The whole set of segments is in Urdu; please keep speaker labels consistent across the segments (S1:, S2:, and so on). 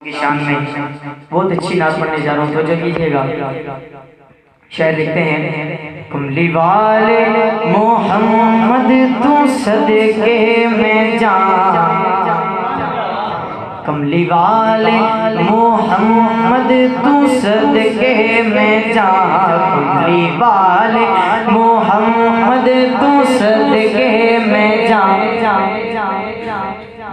S1: کی شان میں بہت اچھی نعت پڑھنے جا رہا ہوں، توجہ کیجئے گا۔ شاعر لکھتے ہیں، کملی والے محمد تو صدقے میں جان، کملی والے محمد تو صدقے میں جان، کملی والے محمد تو صدقے میں جان،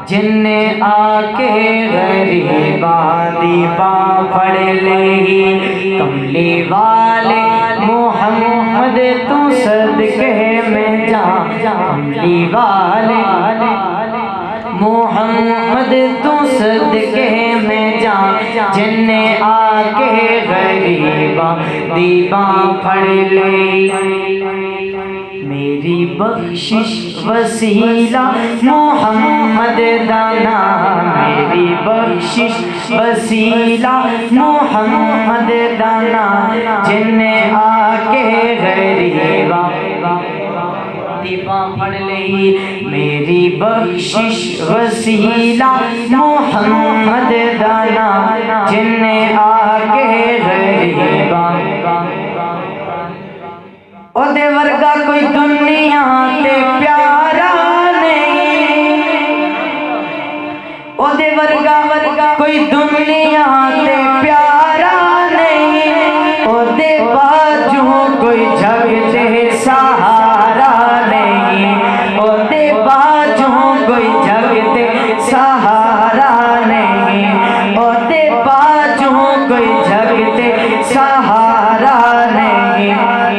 S1: جن نے آ کے غریباں دی باں پڑھ لی، کملی والے محمد تو صدقے میں جان، کملی والے محمد تو صدقے میں جان، جن نے آ کے غریباں دی باں پڑھ لی۔ میری بخشش وسیلہ محمد دانا، میری بخشش وسیلہ محمد دانا، جن نے آ کے غریباں دی باں پڑھ لی۔ میری بخشش وسیلہ محمد دانا، جن نے آ کے غریباں او دے ورگا کوئی دنیا تے پیارا نہیں، او دے ورگا کوئی دنیا تے پیارا نہیں، او دے باجوں کوئی جگ تے سہارا نہیں، او دے باجوں کوئی جگ تے سہارا نہیں، او دے باجوں کوئی جگ تے سہارا نہیں،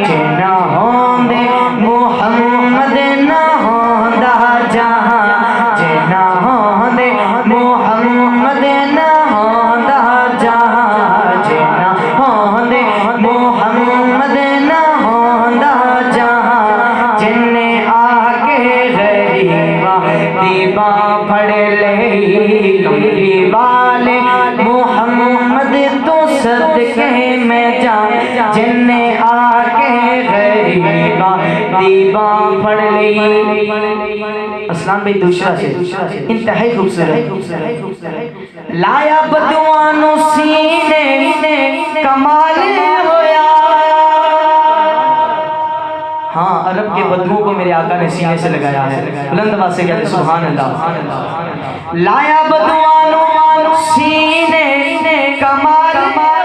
S1: جنا ہوندے محمد نہ ہوندا جہاں، جنا ہوندے محمد نہ ہوندا جہاں، جنا ہوندے محمد نہ ہوندا جہاں، جن نے آ کے غریباں دی باں پڑھ لی۔ کملی والے محمد تو صدقے میں جان، جن نے آ کے غریباں دی باں پڑھ لی۔ اسلام بھائی دوسرا سے انتہائی خوبصورت، لایا بدوانو سینے کمال ہویا، ہاں عرب کے بدووں کو میرے آقا نے سینے سے لگایا ہے، بلند آواز سے کہتے سبحان اللہ۔ لایا بدوانو سینے کمال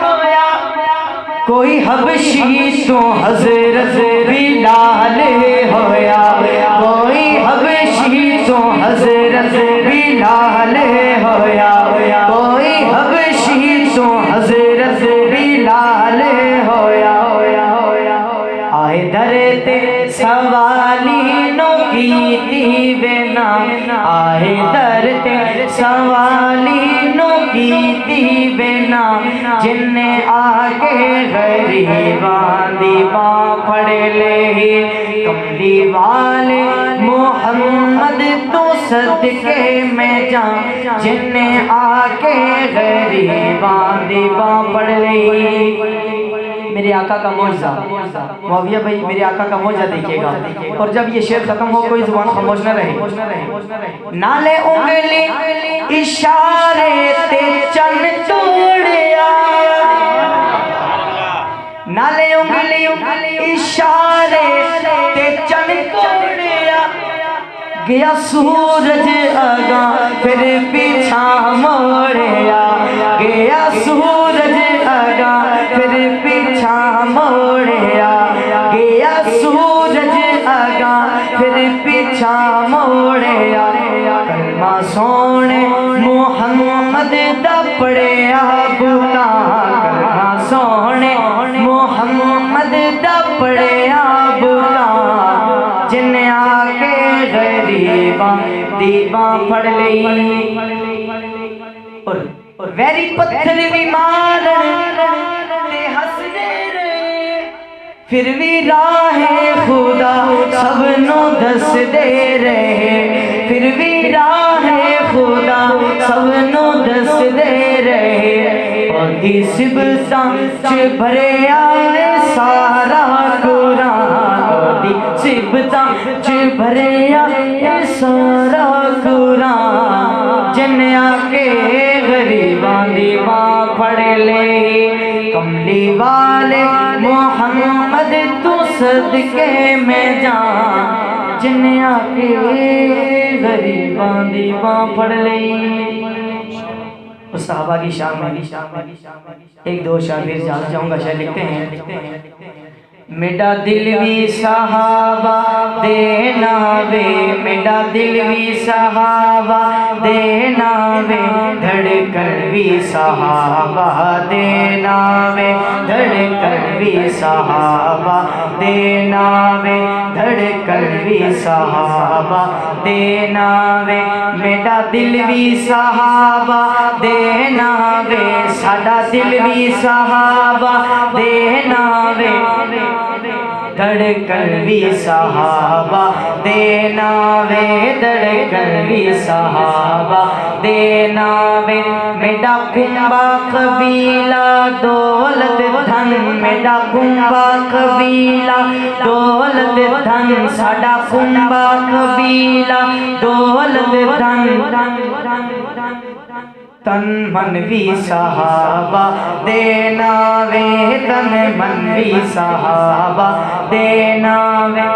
S1: ہویا، کوئی حبشی تو حضرت بلال ہویا، کوئی حبشی تو حضرت بلال ہویا، کوئی حبشی تو حضرت بلال ہویا، آئے درتے سوالی نو کی تی بینا، آئے درتے سوالی نو کی تی بینا، جن نے آگے غریباں دی باں پڑھ لی۔ کملی والے محمد تو صدقے میں جان، جن نے آگے غریباں دی باں پڑھ لی۔ میرے آقا کا معجزہ، معاویہ بھائی میرے آقا کا معجزہ دیکھئے گا، اور جب یہ شعر ختم ہو کوئی زبان خاموش نہ رہے۔ نالے انگلی اشارے تے چن توڑیا، نالے انگلی اشارے تے چن توڑیا، گیا سورج آگاں پھر پیچھا موڑیا، گیا سورج آگاں پھر پیچھا موڑیا، گیا سورج آگاں پھر پیچھا موڑیا، کلمہ سونے محمد دا پڑھیا بولا، کلمہ سونے محمد دا پڑھیا بولا، جن آ کے غریباں دی باں پڑھ لی۔ اور ویری پتھر بھی مارن تے ہسدے رہے، پھر بھی راہ خدا سب نو دس دے رہے، پھر بھی راہ خدا سب نو دس دے رہے، اور دی سبتاں چ بھرے آئے سارا قرآن، اور دی سبتاں چ بھرے آئے سارا قرآن، جن آ کے غریباں دی پڑھ لے کملی والے محمد تو صدقے میں جان جن آکے غریبان دی باں پڑھ لئی اس صحابہ کی شان میں ایک دو شعر بھی جانا چاہوں گا شاید لکھتے ہیں میرا دل بھی صحابہ دینا وے میرا دل بھی صحابہ دینا وے دھڑکن بھی صحابہ دینا وے دھڑکن بھی صحابہ دینا وے دھڑکن بھی صحابہ دینا وے میرا دل بھی صحابہ دینا وے ساڈا دل بھی صحابہ دینا وے دھڑکن بھی صحابہ دینا وے دھڑکن بھی صحابہ دینا وے میرا کنبا قبیلہ دولت دھن میرا کنبا قبیلہ دولت دھن ساڈا کنبا قبیلہ دولت دھن تن من بھی صحابہ دینا وے تن من بھی صحابہ دینا وے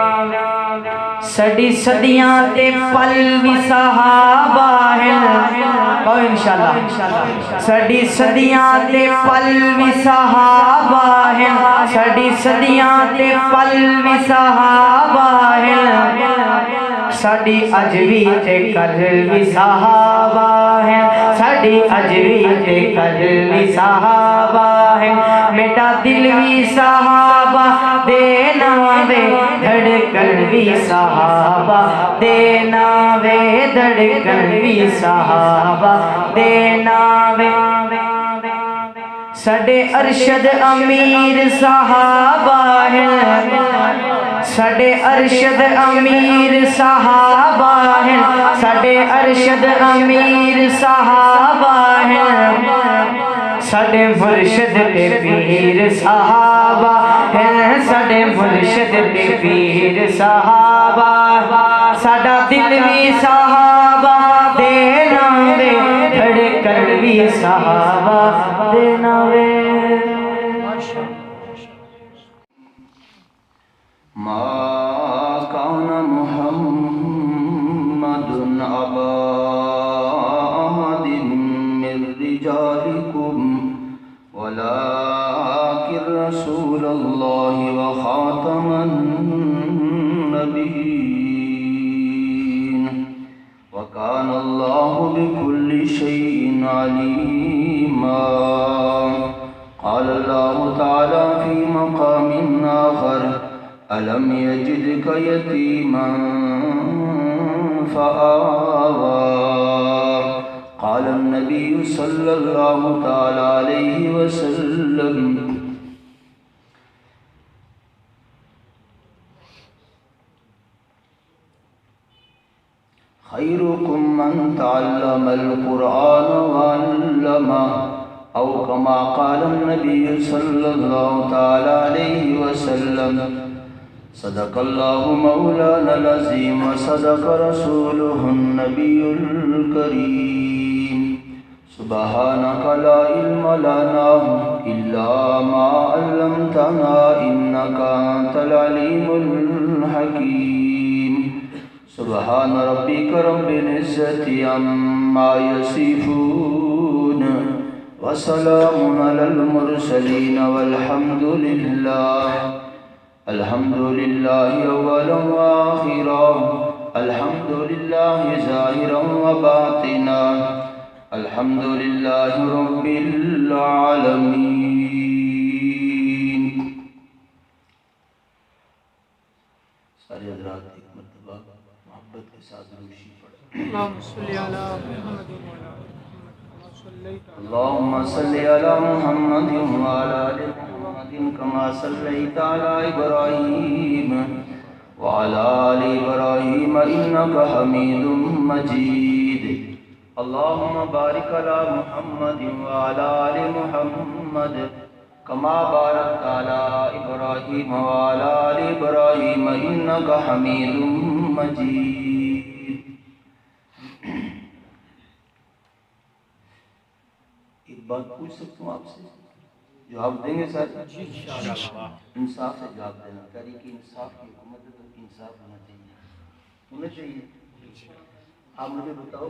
S1: سڑی صدیاں تے پل بھی صحابہ ہیں اور انشاءاللہ سڑی صدیاں تے پل بھی صحابہ ہیں سڑی صدیاں تے پل بھی صحابہ ہیں ساڑی اجوی تے کل بھی صحابہ ہیں ساڑی اجوی تے کل بھی صحابہ ہیں میرا دل بھی صحابہ دینا وے دھڑکن بھی صحابہ دینا وے دھڑکن بھی صحابہ دینا وے ساڑے ارشد امیر صحابہ ہیں ساڑے ارشد امیر صحابہ ہیں ساڑے ارشد امیر صحابہ ہیں ساڑے مرشد تے پیر صحابہ ہیں ساڑے مرشد تے پیر صحابہ ساڑا دل بھی صحابہ دینا وے دھڑکن بھی صحابہ دینا وے
S2: ما كان محمد أبا أحد من رجالكم ولكن رسول الله وخاتم النبيين وكان الله بكل شيء عليما قال الله تعالى في مقام آخر ألم يجدك يتيما فآوى قال النبي صلى الله تعالى عليه وسلم خيركم من تعلم القرآن وعلمه أو كما قال النبي صلى الله تعالى عليه وسلم صدق الله مولانا العظيم وصدق رسوله النبي الكريم سبحانك لا علم لنا إلا ما علمتنا إنك أنت العليم الحكيم سبحان ربك رب العزة عما يصفون وسلام على المرسلين والحمد لله الحمد لله أولا وآخرا الحمد لله ظاهرا وباطنا الحمد لله رب العالمين سارے حضرات ایک مرتبہ محبت کے ساتھ روشی پڑھیں
S3: اللهم صل على محمد
S2: اللهم صل على محمد وعلى آل محمد كما صليت على إبراهيم وعلى آل إبراهيم إنك حميد مجيد اللهم بارك على محمد وعلى آل محمد كما باركت على إبراهيم وعلى آل إبراهيم إنك حميد مجيد بات پوچھ سکتا ہوں آپ سے؟ جواب دیں گے سر؟ انصاف سے جواب دینا. تحریک انصاف کی حکومت ہے تو انصاف ہونا چاہیے. ہونا چاہیے. آپ مجھے بتاؤ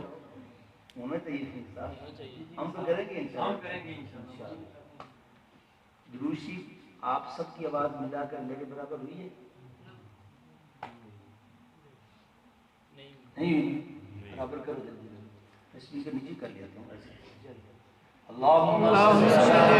S2: ہونا چاہیے انصاف؟ ہم تو کریں گے انشاءاللہ. درود شریف آپ سب کی آواز ملا کر میرے برابر ہوئی ہے؟ نہیں برابر کرو جلدی. اسپیکر نیچے کر لیتا ہوں ایسے. اللہم صلی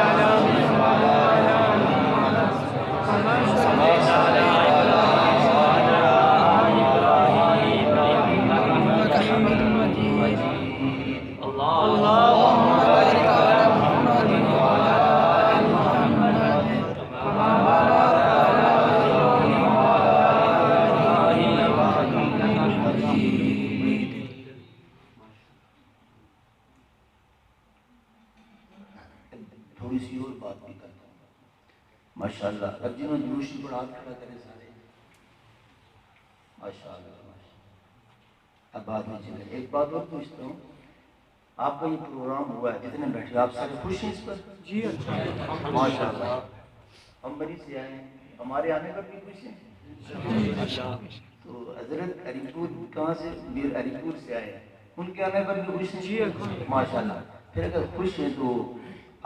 S2: تھوڑی سی اور بات بھی کرتا ہوں. ماشاءاللہ اب جنہوں نے دروشی پر ہاتھ کھڑا کرے سارے ماشاءاللہ. اب بات میں چلے. ایک بات اور پوچھتا ہوں, آپ کا یہ پروگرام ہوا ہے جتنے بیٹھے آپ سارے خوش ہیں اس پر؟
S3: جی
S2: ماشاءاللہ. ہم بری سے آئے ہیں, ہمارے آنے پر بھی خوش ہیں. تو حضرت علی پور کہاں سے؟ میر علی پور سے آئے ہیں, ان کے آنے پر بھی خوش ہیں ماشاءاللہ. پھر اگر خوش ہیں تو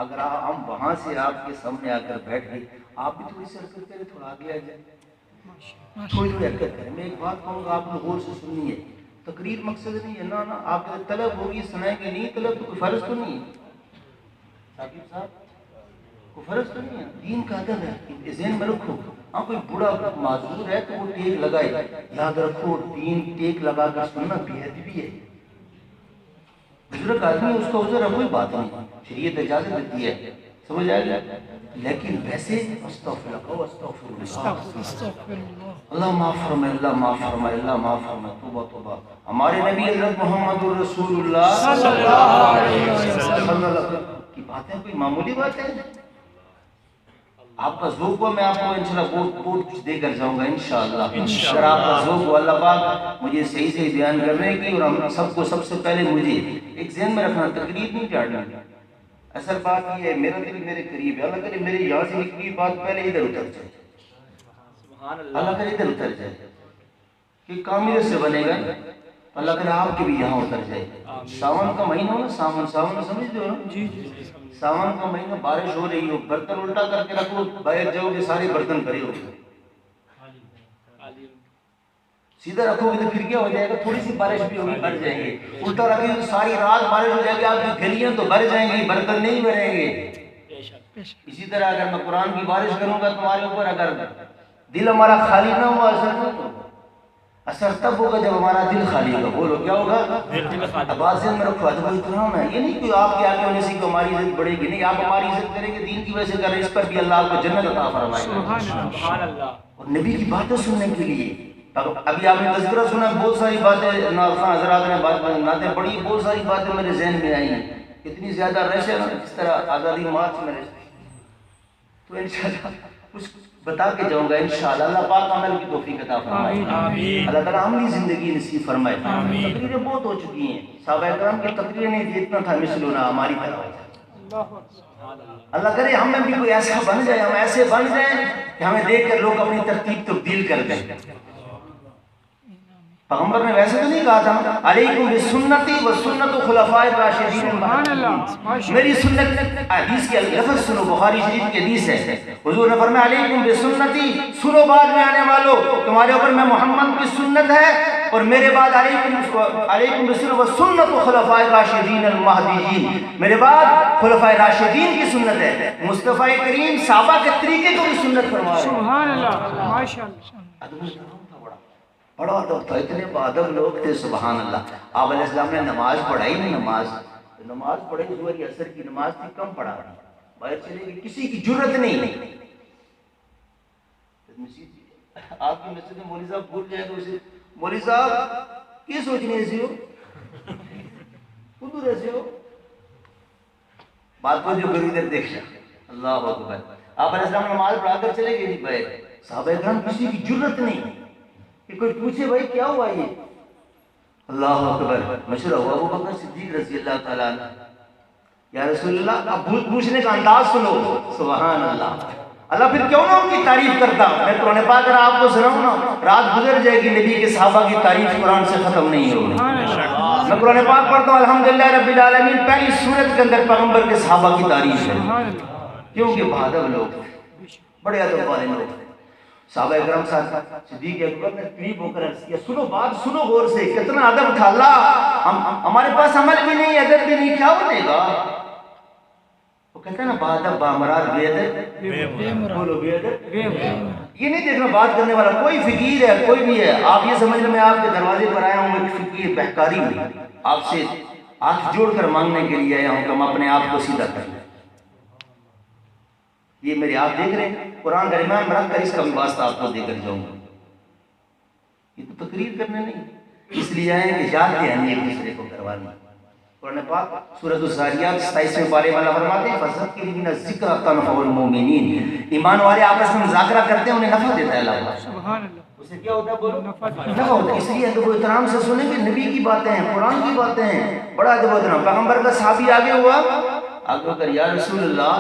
S2: اگر ہم وہاں سے آپ کے سامنے آ کر بیٹھ گئے, آپ بھی تھوڑی سی حرکت کریں, تھوڑا آگے آ جائیں, تھوڑی حرکت کریں. میں ایک بات کہوں گا, آپ نے غور سے سننی ہے. تقریر مقصد نہیں ہے, نا آپ کے طلب ہوگی سنائیں گے, نہیں طلب تو کوئی فرض تو نہیں ہے ثاقب صاحب, کوئی فرض تو نہیں ہے. دین کا ادب ہے, ذہن میں رکھو. ہاں کوئی بوڑھا معذور ہے تو وہ ٹیک لگائے, یاد رکھو دین ٹیک لگا کر سننا بے ادبی ہے. بزرگ آدمی اس کا عذر ہے, کوئی بات نہیں, شریعت اجازت دیتی ہے, سمجھ آئے گا. لیکن ویسے استغفر اللہ معاف فرمائے, اللہ معاف فرمائے, اللہ معاف فرمائے, توبہ توبہ. ہمارے نبی حضرت محمد رسول اللہ صلی اللہ علیہ وسلم کی باتیں کوئی معمولی بات ہے. آپ کا ذوق ہو, میں آپ کو انشاءاللہ بہت کچھ دے کر جاؤں گا انشاءاللہ. اگر آپ کا ذوق ہو, اللہ پاک مجھے صحیح سے بیان کرنے کی, اور ہم سب کو سب سے پہلے مجھے ایک ذہن میں رکھنا, تقریر نہیں چاڑنا. اصل بات یہ ہے, میرا دل میرے قریب ہے, اللہ کرے میرے یہاں سے نکلی بات پہلے ادھر اتر جائے, اللہ کرے ادھر اتر جائے, کہ کام ادھر سے بنے گا. اللہ کرے آپ کے بھی یہاں اتر جائے. ساون کا مہینہ ہو نا, ساون سمجھتے ہو نا, ساون کا مہینہ, بارش ہو رہی ہو, برتن الٹا کر کے رکھو, باہر جاؤ گے سارے برتن بھرے ہو گئے. سیدھا رکھو گے تو پھر کیا ہو جائے گا, تھوڑی سی بارش بھی ہوگی بھر جائیں گے. الٹا رکھیں گے تو ساری رات بارش ہو جائے گی, آپ کی تھیلیاں تو بھر جائیں گی, برتن نہیں بھریں گے. اسی طرح اگر میں قرآن کی بارش کروں گا تمہارے اوپر, اگر دل ہمارا خالی نہ ہوا, اثر تب ہوگا جب ہمارا دل خالی ہوگا. بولو کیا ہوگا؟ اب بات ذہن میں رکھو, ادب و احترام ہے. یہ نہیں کہ آپ کے آگے ہونے سے ہماری عزت بڑھے گی, نہیں, آپ ہماری عزت کریں گے دین کی وجہ سے کریں, اس پر بھی اللہ آپ کو جنت عطا فرمائے گا. اور نبی کی باتیں سننے کے لیے, ابھی آپ نے تذکرہ سنا, بہت ساری باتیں ناظرین حضرات نے نعتیں پڑھی, بہت ساری باتیں میرے ذہن میں آئی ہیں. اتنی زیادہ رش ہے نا, جس طرح آزادی مارچ میں رش, تو انشاءاللہ کچھ بتا کے جاؤں گا انشاءاللہ. اللہ پاک عمل کی توفیق عطا فرمائے, اللہ تعالیٰ عملی زندگی نصیب فرمائے. تقریریں بہت ہو چکی ہیں, صحابہ کرام کی تقریریں نہیں تھی, اتنا تھا مثلنا ہماری طرح. اللہ کرے ہم میں بھی کوئی ایسا بن جائے, ہم ایسے بن جائیں کہ ہمیں دیکھ کر لوگ اپنی ترتیب تبدیل کر دیں. پیغمبر نے ویسے تو نہیں کہا تھا علیکم بسنتی و سنت خلفاء الراشدین المہدیین, میری سنت. حدیث کے لفظ سنو, بخاری شریف کی حدیث ہے, حضور نے فرمایا علیکم بسنتی, سنو بعد میں آنے والوں, تمہارے اوپر میں محمد کی سنت ہے, اور میرے بعد علیکم بسنت و سنت خلفاء الراشدین المہدیین, میرے بعد خلفاء راشدین کی سنت ہے. مصطفیٰ کریم صحابہ کے طریقے کو بھی سنت فرما رہے ہیں.
S3: سبحان اللہ, ماشاءاللہ.
S2: بڑا ادب تھا, اتنے بادب لوگ تھے, سبحان اللہ. آپ علیہ السلام نے نماز پڑھائی, نہیں نماز پڑھائی, ظہر عصر کی نماز تھی, کم پڑھا, باہر چلے گئے, کسی کی جرت نہیں. آپ کی مسجد میں مولوی صاحب بھول جائیں تو اسے, مولوی صاحب کی سوچنے ایسی ہو, خود ایسے ہو, بات کو جو کری ادھر دیکھ رہا. اللہ اکبر. آپ علیہ السلام نماز پڑھا کر چلے گئے, نہیں باہر. صحابہ کرام کسی کی جرت نہیں کہ کوئی پوچھے بھائی کیا ہوا یہ. اللہ اکبر. مشہور ہوا ابو بکر صدیق رضی اللہ تعالیٰ عنہ, یا رسول اللہ، اب پوچھنے کا انداز سنو، سبحان اللہ، اللہ پھر کیوں نہ ان کی تعریف کرتا؟ میں قرآن پاک اگر آپ کو سناؤں نا، رات گزر جائے گی نبی کے صحابہ کی تعریف قرآن سے ختم نہیں ہوگی۔ میں قرآن پاک پڑھتا ہوں الحمدللہ رب العالمین، پہلی سورت کے اندر پیغمبر کے صحابہ کی تعریف ہے، کیونکہ بہادر لوگ، بڑے ادب والے لوگ، صحابہ کرام صاحب صدیق اکبر نے قریب ہو کر عرض کیا، سنو بات سنو غور سے، کتنا ادب تھا اللہ، ہمارے پاس عمل بھی نہیں، ادب بھی نہیں، کیا بنے گا؟ وہ کہتا ہے نا بادب بامرار بے ادب، بولو بے ادب، یہ نہیں دیکھنا بات کرنے والا کوئی فقیر ہے، کوئی بھی ہے، آپ یہ سمجھ لیں میں آپ کے دروازے پر آیا ہوں، ایک فقیر بہکاری ہوں، آپ سے ہاتھ جوڑ کر مانگنے کے لیے آیا ہوں کہ ہم اپنے آپ کو سیدھا کر لیں۔ یہ میرے آپ دیکھ رہے ہیں، قرآن درمیان میں رکھ کر اس کا بھی واسطہ آپ کو دے کر جاؤں گا، یہ تو تقریر کرنے نہیں، اس لیے آئے کہ یاد دہانی ایک دوسرے کو کروانا۔ قرآن پاک سورۃ الذاریات 27ویں پارے میں اللہ فرماتے ہیں فَذَكِّرْ إِنَّ الذِّكْرَ تَنفَعُ الْمُؤْمِنِينَ، ایمان والے آپس میں مذاکرہ کرتے ہیں، انہیں نفع دیتا ہے اللہ،
S3: سبحان اللہ،
S2: اسے کیا ہوتا ہے بولو؟ نفع ہوتا ہے، اس لیے ادب و احترام سے سنیں کہ نبی کی باتیں ہیں، قرآن کی باتیں ہیں، بڑا ادب و احترام۔ پیغمبر کا صحابی آگے ہوا، آگے ہو کر یا رسول اللہ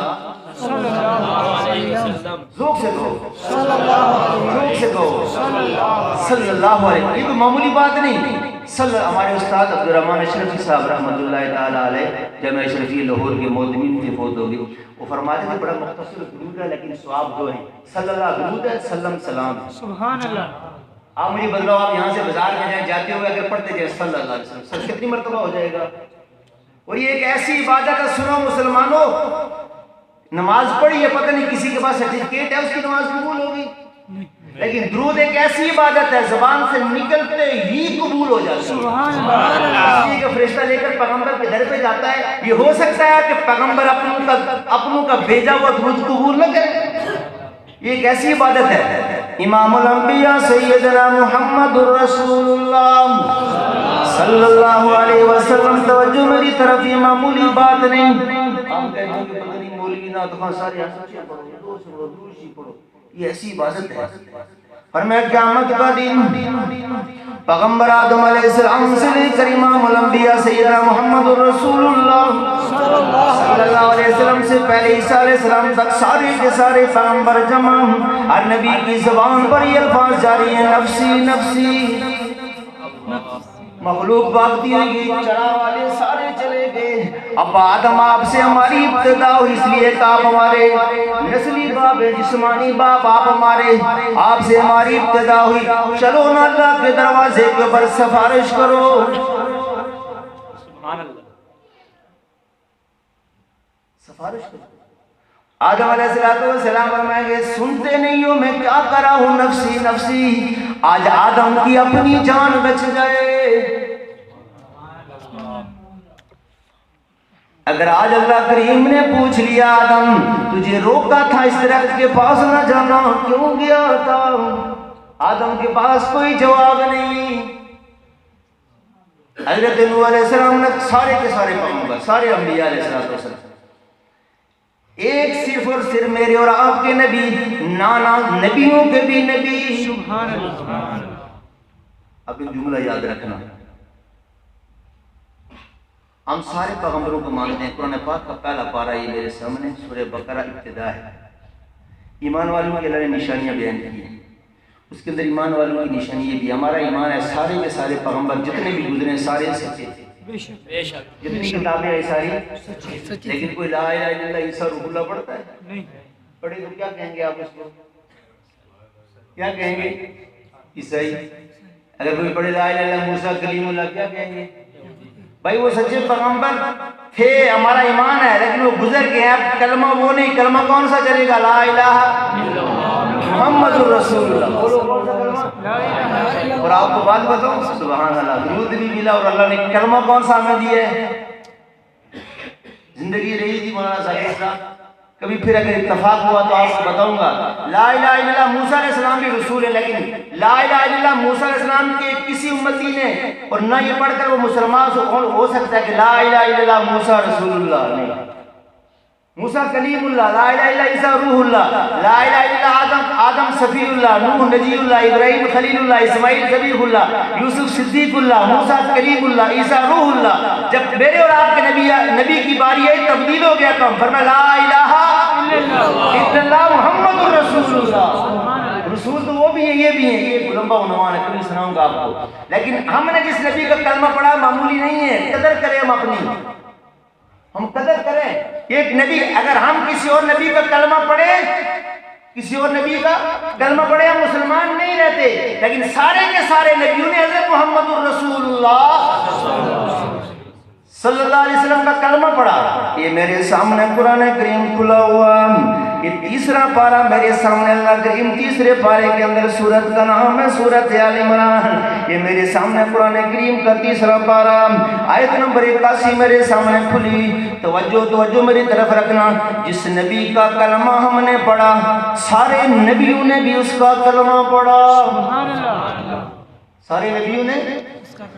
S3: صلی اللہ علیہ وسلم،
S2: ذوق سے کہو، ذوق سے کہو، صلی اللہ علیہ وسلم، یہ تو معمولی بات نہیں۔ ہمارے استاد عبدالرحمن اشرفی صاحب رحمۃ اللہ تعالیٰ علیہ جامعہ اشرفیہ لاہور کے مودمین کی فوت ہو گئی، وہ فرماتے ہیں بڑا مختصر درود ہے لیکن ثواب دو ہیں، صلی اللہ درود ہے، سلم سلام ہے۔
S3: سبحان اللہ،
S2: آپ مجھے بدلاؤ، آپ یہاں سے بازار میں جائیں، جاتے ہوئے اگر پڑھتے جائیں صلی اللہ علیہ وسلم، سر کتنی مرتبہ ہو جائے گا؟ اور یہ ایک ایسی عبادت ہے، سنو مسلمانوں، نماز پڑھی ہے، پتہ نہیں کسی کے پاس سرٹیفکیٹ ہے اس کی نماز قبول ہوگی، لیکن درود ایک ایسی عبادت ہے زبان سے نکلتے ہی قبول ہو جاتی ہے۔
S3: سبحان اللہ،
S2: اس لیے کہ فرشتہ لے کر پیغمبر کے در پہ جاتا ہے، یہ ہو سکتا ہے کہ پیغمبر اپنوں کا بھیجا ہوا درود قبول نہ کرے، یہ ایک ایسی عبادت ہے۔ امام الانبیاء سیدنا محمد الرسول اللہ صلی اللہ علیہ وسلم، توجہ میری طرف، یہ معمولی بات نہیں۔ ہم کہتے ہیں کہ پتہ نہیں مولوی نہ تو سارے ہنسیاں پڑھو، دو سنو دوشی پڑھو، یہ ایسی عبادت ہے۔ فرمایا قیامت کا دن پیغمبر آدم علیہ السلام سے لے کر امام الانبیاء سیدنا محمد الرسول اللہ صلی اللہ علیہ وسلم سے پہلے عیسیٰ علیہ السلام تک سارے کے سارے پیغمبر جمع، ہر نبی کی زبان پر یہ الفاظ جاری ہیں، نفسی نفسی، مخلوق بھاگتی ہوئی، چڑھا والے سارے چلے گئے، اب آدم آپ سے ہماری ابتدا ہوئی، اس لیے کہ آپ ہمارے نسلی باپ ہیں، جسمانی باپ آپ ہمارے، آپ سے ہماری ابتدا ہوئی، چلو نا اللہ کے دروازے کے اوپر سفارش کرو۔ سبحان اللہ، سفارش کرو۔ آدم علیہ السلام فرمائیں گے سنتے نہیں ہو میں کیا کرا ہوں، نفسی نفسی، آج آدم کی اپنی جان بچ جائے۔ اگر آج اللہ کریم نے پوچھ لیا آدم تجھے روکا تھا اس درخت کے پاس نہ جانا، کیوں گیا تھا؟ آدم کے پاس کوئی جواب نہیں۔ حضرت نوح علیہ السلام نے سارے کے سارے پیغمبر، سارے انبیاء علیہ السلام، ایک صرف اور صرف میرے اور آپ کے نبی، نانا نبیوں کے بھی نبی۔
S3: سبحان اللہ،
S2: اب ایک جملہ یاد رکھنا، ہم سارے پیغمبروں کو مانتے ہیں، قرآن پاک کا پہلا پارہ یہ میرے سامنے سورہ بقرہ ابتدا ہے، ایمان والوں کی اللہ نے نشانیاں بیان کی ہیں، اس کے اندر ایمان والوں کی نشانی یہ بھی، ہمارا ایمان ہے سارے کے سارے پیغمبر جتنے بھی گزرے سارے سچے تھے، جتنی کتابیں ہیں ساری، لیکن کوئی لا الہ الا اللہ عیسیٰ روح اللہ پڑھتا ہے
S3: نہیں،
S2: پڑھے تو کیا کہیں گے آپ اس کو؟ کیا کہیں گے؟ عیسائی۔ اگر کوئی پڑھے لا الہ الا اللہ موسیٰ کلیم اللہ، کیا کہیں گے؟ بھائی وہ سچے پیغمبر تھے، ہمارا ایمان ہے، لیکن وہ گزر گئے ہیں، کلمہ وہ نہیں، کلمہ کون سا چلے گا؟ لا الہ محمد الرسول اللہ، بولو کون سا کلمہ؟ اور آپ کو بات بتاؤں، سبحان اللہ، درود بھی ملا اور اللہ نے کلمہ کون سا ہمیں دیا ہے؟ زندگی رہی تھی مولانا ذاکر صاحب، کبھی پھر اگر اتفاق ہوا تو آپ کو بتاؤں گا، لا الہ الا اللہ موسیٰ علیہ السلام بھی رسول ہے، لیکن لا الہ الا اللہ موسیٰ علیہ السلام کے کسی امتی نے اور نہ یہ پڑھ کر وہ مسلمان ہو سکتا ہے کہ لا الہ الا اللہ موسیٰ رسول اللہ نہیں، موسیٰ کلیم اللہ، لا الہ الا عیسیٰ روح اللہ، لا الہ الا آدم صفی اللہ، نوح نجی اللہ، ابراہیم خلیل اللہ، اسماعیل ذبیح اللہ، یوسف صدیق اللہ، موسیٰ کلیم اللہ، عیسیٰ روح اللہ. جب میرے اور آپ کے نبی کی باری آئی تبدیل ہو گیا کام. فرمایا لا الہ الا اللہ محمد الرسول اللہ. رسول تو وہ بھی ہیں، یہ بھی ہیں، یہ لمبا عنوان ہے، کبھی سناؤں گا آپ کو. لیکن ہم نے جس نبی کا کلمہ پڑھا معمولی نہیں ہے. قدر کریں ہم اپنی، ہم قدر کریں. ایک نبی، اگر ہم کسی اور نبی کا کلمہ پڑھیں، کسی اور نبی کا کلمہ پڑھیں، ہم مسلمان نہیں رہتے. لیکن سارے کے سارے نبیوں نے حضرت محمد الرسول اللہ صلی اللہ علیہ وسلم کا کلمہ پڑھا. یہ میرے سامنے قرآن کریم کھلا ہوا، یہ تیسرا پارہ میرے سامنے اللہ کریم تیسرے پارے کے اندر سورت کا نام ہے سورت آل عمران. یہ میرے سامنے قرآن کریم کا تیسرا پارہ آیت نمبر 81 میرے سامنے کھلی. توجہ میری طرف رکھنا. جس نبی کا کلمہ ہم نے پڑھا سارے نبیوں نے بھی اس کا کلمہ پڑھا. سارے نبیوں نے.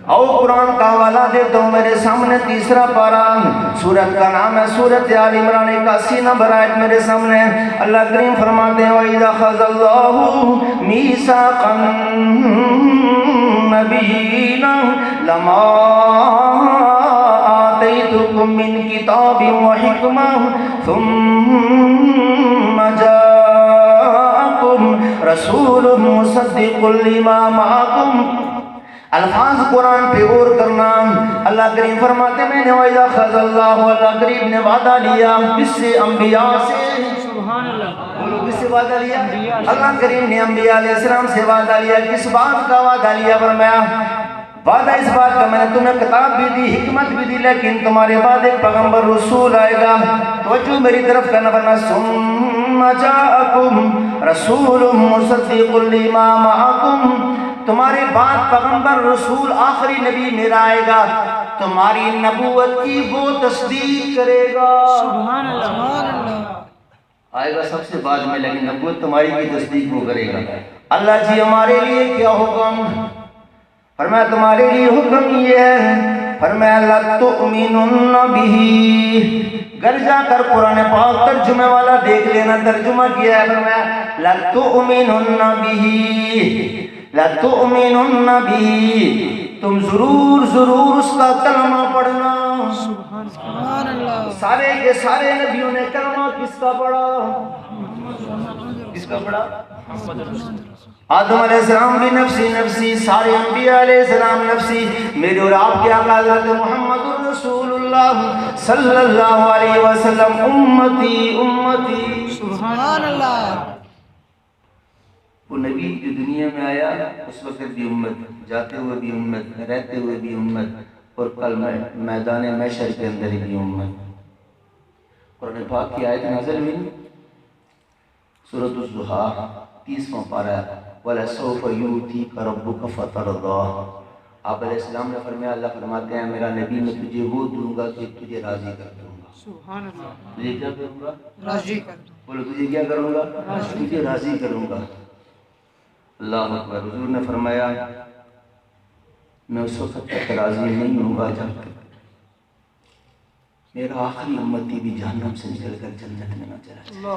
S2: او قرآن کا حوالہ دیتا ہوں میرے سامنے تیسرا پارہ، سورت کا نام ہے سورت آل عمران 81 نمبر آیت میرے سامنے. اللہ کریم فرماتے ہیں وَإِذَا أَخَذَ اللَّهُ مِيثَاقَ النَّبِيِّينَ لَمَا آتَيْتُكُم مِّن كِتَابٍ وَحِكْمَةٍ ثُمَّ جَاءَكُمْ رَسُولٌ مُصَدِّقٌ لِّمَا مَعَكُمْ. الفاظ قرآن پہ غور کرنا. اللہ کریم فرماتے ہیں میں نے وَإِذَا خَذَ اللَّهُ، اللہ کریم نے وعدہ لیا کس سے؟ انبیاء سے.
S3: سبحان اللہ.
S2: بولو کس سے وعدہ لیا؟ اللہ کریم نے انبیاء علیہ السلام سے وعدہ لیا. کس بات کا وعدہ لیا؟ فرمایا وعدہ اس بات کا میں نے تمہیں کتاب بھی دی، حکمت بھی دی، لیکن تمہارے بعد ایک پیغمبر رسول آئے گا. توجہ میری طرف کرنا. فرمایا ثُمَّ جَاءَكُمْ رَسُولٌ مُصَدِّقٌ لِّمَا مَعَكُمْ. تمہارے بعد پیغمبر رسول آخری نبی میرا آئے گا، تمہاری نبوت کی وہ تصدیق کرے گا.
S3: سبحان اللہ.
S2: آئے گا سب سے بعد میں، لیکن نبوت تمہاری کی تصدیق وہ کرے گا. اللہ جی ہمارے لیے کیا حکم؟ فرمایا تمہارے لیے حکم یہ ہے، فرمایا لَتُؤْمِنُنَّ بِهِ. گھر جا کر قرآن پاک ترجمے والا دیکھ لینا، ترجمہ کیا ہے. فرمایا لَتُؤْمِنُنَّ بِهِ، لَتُؤْمِنُنَّ بِهِ، تم ضرور اس کا کلمہ پڑھنا.
S3: سبحان اللہ.
S2: سارے کے سارے نبیوں نے کلمہ کس کا پڑھا؟ کس کا پڑھا؟ آدم علیہ السلام بھی نفسی نفسی، سارے انبیاء علیہ السلام نفسی. میرے اور آپ کے آقا حضرت محمد الرسول اللہ صلی اللہ علیہ وسلم امتی امتی.
S3: سبحان اللہ.
S2: وہ نبی جو دنیا میں آیا اس وقت بھی امت، جاتے ہوئے بھی امت، رہتے ہوئے بھی امت، اور کل میدان محشر کے اندر بھی امت. قرآن پاک کی آیت نازل ہوئی سورۃ الضحیٰ 30واں پارہ وَلَسَوْفَ يُؤْتِيكَ رَبُّكَ فَتَرْضَىٰ. آپ علیہ السلام نے فرمایا، اللہ فرماتے ہیں میرا نبی میں تجھے وہ دوں گا کہ تجھے راضی کر دوں گا.
S3: سبحان اللہ.
S2: تجھے کیا کروں گا؟
S3: راضی کر دو.
S2: بولو تجھے کیا کروں گا؟ تجھے راضی کروں گا. اللہ اکبر. حضور نے فرمایا میں اس وقت تک راضی نہیں ہوں گا جب تک میرا آخری امتی بھی جہنم سے نکل کر جنت میں نہ چلا جائے.
S3: اللہ.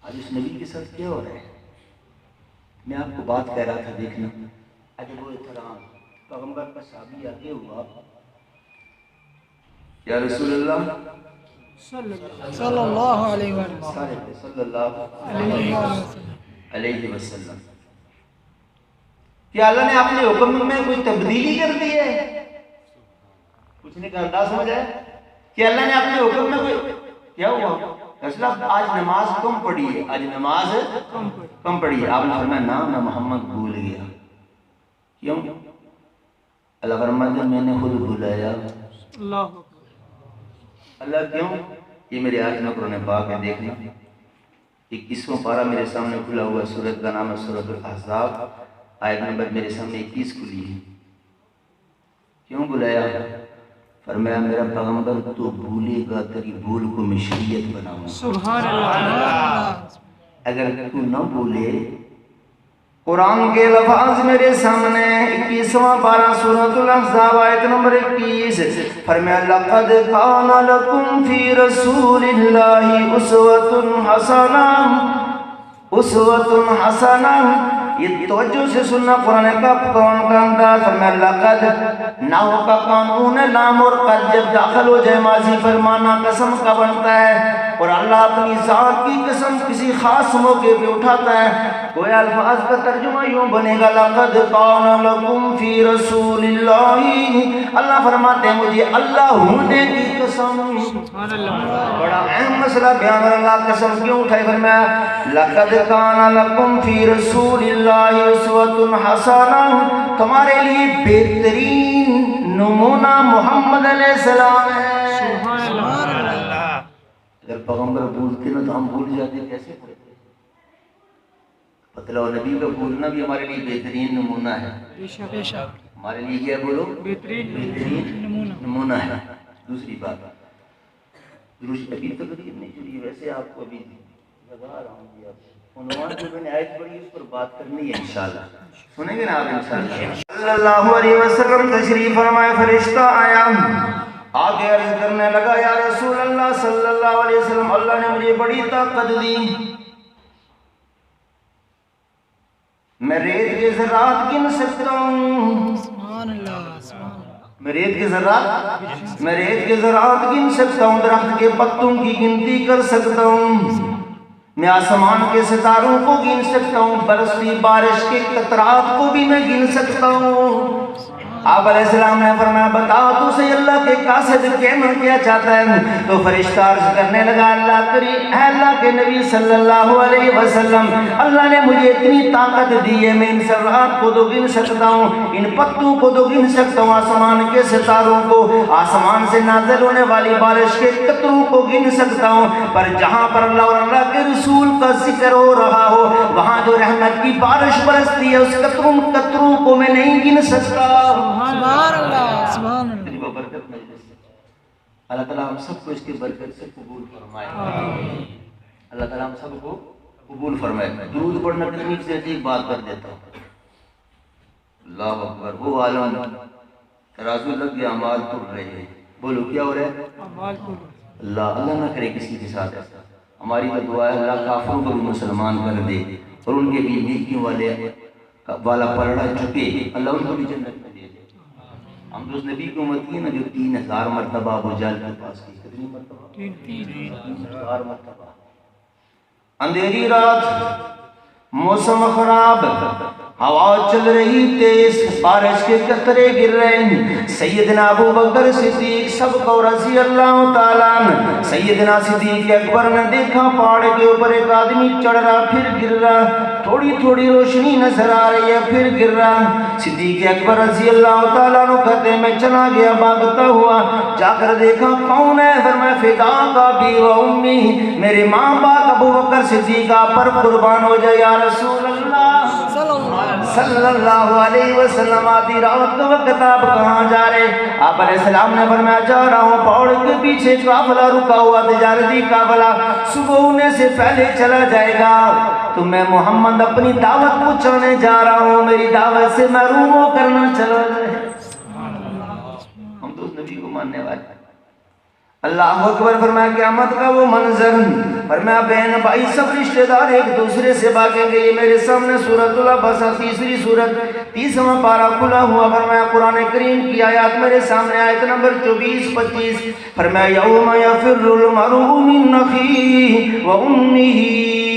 S2: آج اس نبی کے ساتھ کیا ہو رہا ہے؟ میں آپ کو بات کہہ رہا تھا، دیکھنا عجب و احترام. پیغمبر کا صحابی آگے ہوا، یا رسول اللہ
S3: صلی اللہ علیہ وسلم.
S2: صلی اللہ علیہ وسلم. کیا اللہ نے اپنے حکم میں کوئی تبدیلی کر دی ہے؟ پوچھنے کا انداز سمجھ ہے کہ اللہ نے اپنے حکم میں کوئی کیا ہوا؟ رسول اللہ آج نماز کم پڑھی ہے، آج نماز کم پڑھی ہے. آپ نے فرمایا نا میں محمد بھول گیا. کیوں؟ اللہ فرماتا میں نے خود بلایا. اللہ کیوں؟ یہ میرے ہاتھ میں قرآن پاک ہے، دیکھنا 21واں پارہ میرے سامنے کھلا ہوا. سورت کا نام ہے سورت الاحزاب، آیت نمبر میرے سامنے 21 کھلی ہے. کیوں بلایا؟ فرمایا میرا پیغمبر تو بھولے گا، تیری بھول کو میں شریعت بناؤں.
S3: سبحان اللہ.
S2: اگر تو نہ بھولے قرآن کے لفظ میرے سامنے 21واں پارہ سورۃ الاحزاب آیت نمبر 21 فرمایا لقد کان لکم فی رسول اللہ اسوۃ حسنہ یہ توجہ سے سننا قرآن کا انداز فرمایا لقد ناو کا قانون لام اور قد جب داخل ہو جائے ماضی فرمانا قسم کا بنتا ہے اور اللہ اپنی ذات کی قسم کسی خاص موقع پہ اٹھاتا ہے کوئی الفاظ کا ترجمہ یوں بنے گا لقد کان لکم فی رسول اللہ اللہ فرماتے ہیں مجھے اللہ ہونے کی قسم بڑا اہم مسئلہ بیان اللہ قسم کیوں اٹھائی فرمایا لقد کان لکم فی رسول اللہ اسوۃ حسنہ تمہارے لیے بہترین نمونہ محمد علیہ السلام ہے
S3: سبحان اللہ
S2: اگر پیغمبر بولتے نا تو ہم بھول جاتے کیسے پڑھتے مطلب نبی کا بولنا بھی ہمارے لیے بہترین نمونہ ہے
S3: بے شک
S2: ہمارے لیے کیا بولو
S3: بہترین
S2: نمونہ ہے دوسری بات درست ابھی تقریر نہیں چلی ویسے آپ کو ابھی لگا رہا ہوں جی آپ عنوان جو میں نے آیت پڑھی اس پر بات کرنی ہے انشاءاللہ سنیں گے نا آپ انشاءاللہ صلی اللہ علیہ وسلم تشریف فرمائے فرشتہ آیا آگے عرض کرنے لگا یا رسول اللہ صلی اللہ علیہ وسلم اللہ نے مجھے بڑی طاقت دی میں ریت کے ذرات گن سکتا ہوں
S3: سبحان اللہ
S2: میں ریت کے ذرات گن سکتا ہوں درخت کے پتوں کی گنتی کر سکتا ہوں میں آسمان کے ستاروں کو گن سکتا ہوں برستی بارش کے قطرات کو بھی میں گن سکتا ہوں آپ علیہ السلام نے فرمایا بتا تو سے اللہ کے قاصد کیا چاہتا ہے تو فرشتہ عرض کرنے لگا اللہ کریم اے اللہ کے نبی صلی اللہ علیہ وسلم اللہ نے مجھے اتنی طاقت دی ہے میں ان ذرات کو تو گن سکتا ہوں ان پتوں کو تو گن سکتا ہوں آسمان کے ستاروں کو آسمان سے نازل ہونے والی بارش کے قطروں کو گن سکتا ہوں پر جہاں پر اللہ اور اللہ کے رسول کا ذکر ہو رہا ہو وہاں جو رحمت کی بارش برستی ہے اس قطروں کو میں نہیں گن سکتا
S3: سبحان اللہ
S2: برکت مجلس اللہ تعالیٰ ہم سب کو اس کی برکت سے قبول فرمائے اللہ تعالیٰ ہم سب کو قبول فرمائے درود پڑھنا کتنی سے عجیب بات کر دیتا ہوں اللہ اکبر وہ عالم ترازو لگ گیا اعمال ٹوٹ رہے ہیں بولو کیا ہو رہا ہے اللہ نہ کرے کسی کے ساتھ ایسا ہماری تو دعا ہے اللہ کافروں کو بھی مسلمان کر دے اور ان کے بھی نیکیوں والا پلڑا چکے اللہ ان کو بھی جنت میں دے دے ہم تو اس نبی کی امت کی نا جو 3000 مرتبہ ابو جہل کے پاس کی کتنی مرتبہ 3000 مرتبہ اندھیری رات موسم خراب ہوا چل رہی تیز بارش کے قطرے گر رہے ہیں سیدنا ابو بکر صدیق سب کو رضی اللہ تعالیٰ سیدنا صدیق اکبر نے دیکھا پہاڑ کے اوپر ایک آدمی چڑھ رہا پھر گر رہا تھوڑی تھوڑی روشنی نظر آ رہی ہے پھر گر رہا صدیق اکبر رضی اللہ تعالیٰ عنہ کہتے ہیں میں چلا گیا بھاگتا ہوا جا کر دیکھا کون ہے فرمایا فدا کا بھی و امی میرے ماں باپ ابو بکر صدیق آپ پر قربان ہو جائے یا رسول اللہ صلی اللہ علیہ وسلم آدھی رات کے وقت آپ کہاں جا رہے آپ علیہ السلام نے فرمایا جا رہا ہوں پہاڑ کے پیچھے قافلہ رکا ہوا تجارتی قافلہ صبح ہونے سے پہلے چلا جائے گا تو میں محمد اپنی دعوت پہنچانے جا رہا ہوں میری دعوت سے محروم ہو کرنا چلا جائے ہم تو اس نبی کو ماننے والے اللہ اکبر فرمایا قیامت کا وہ منظر فرمایا بہن بھائی سب رشتہ دار ایک دوسرے سے بھاگیں گے یہ میرے سامنے سورۃ العبسہ تیسری سورت 30واں پارہ کھلا ہوا فرمایا قرآن کریم کی آیات میرے سامنے آیت نمبر 24-25 فرمایا یوم یفر المرء من اخیہ و امہ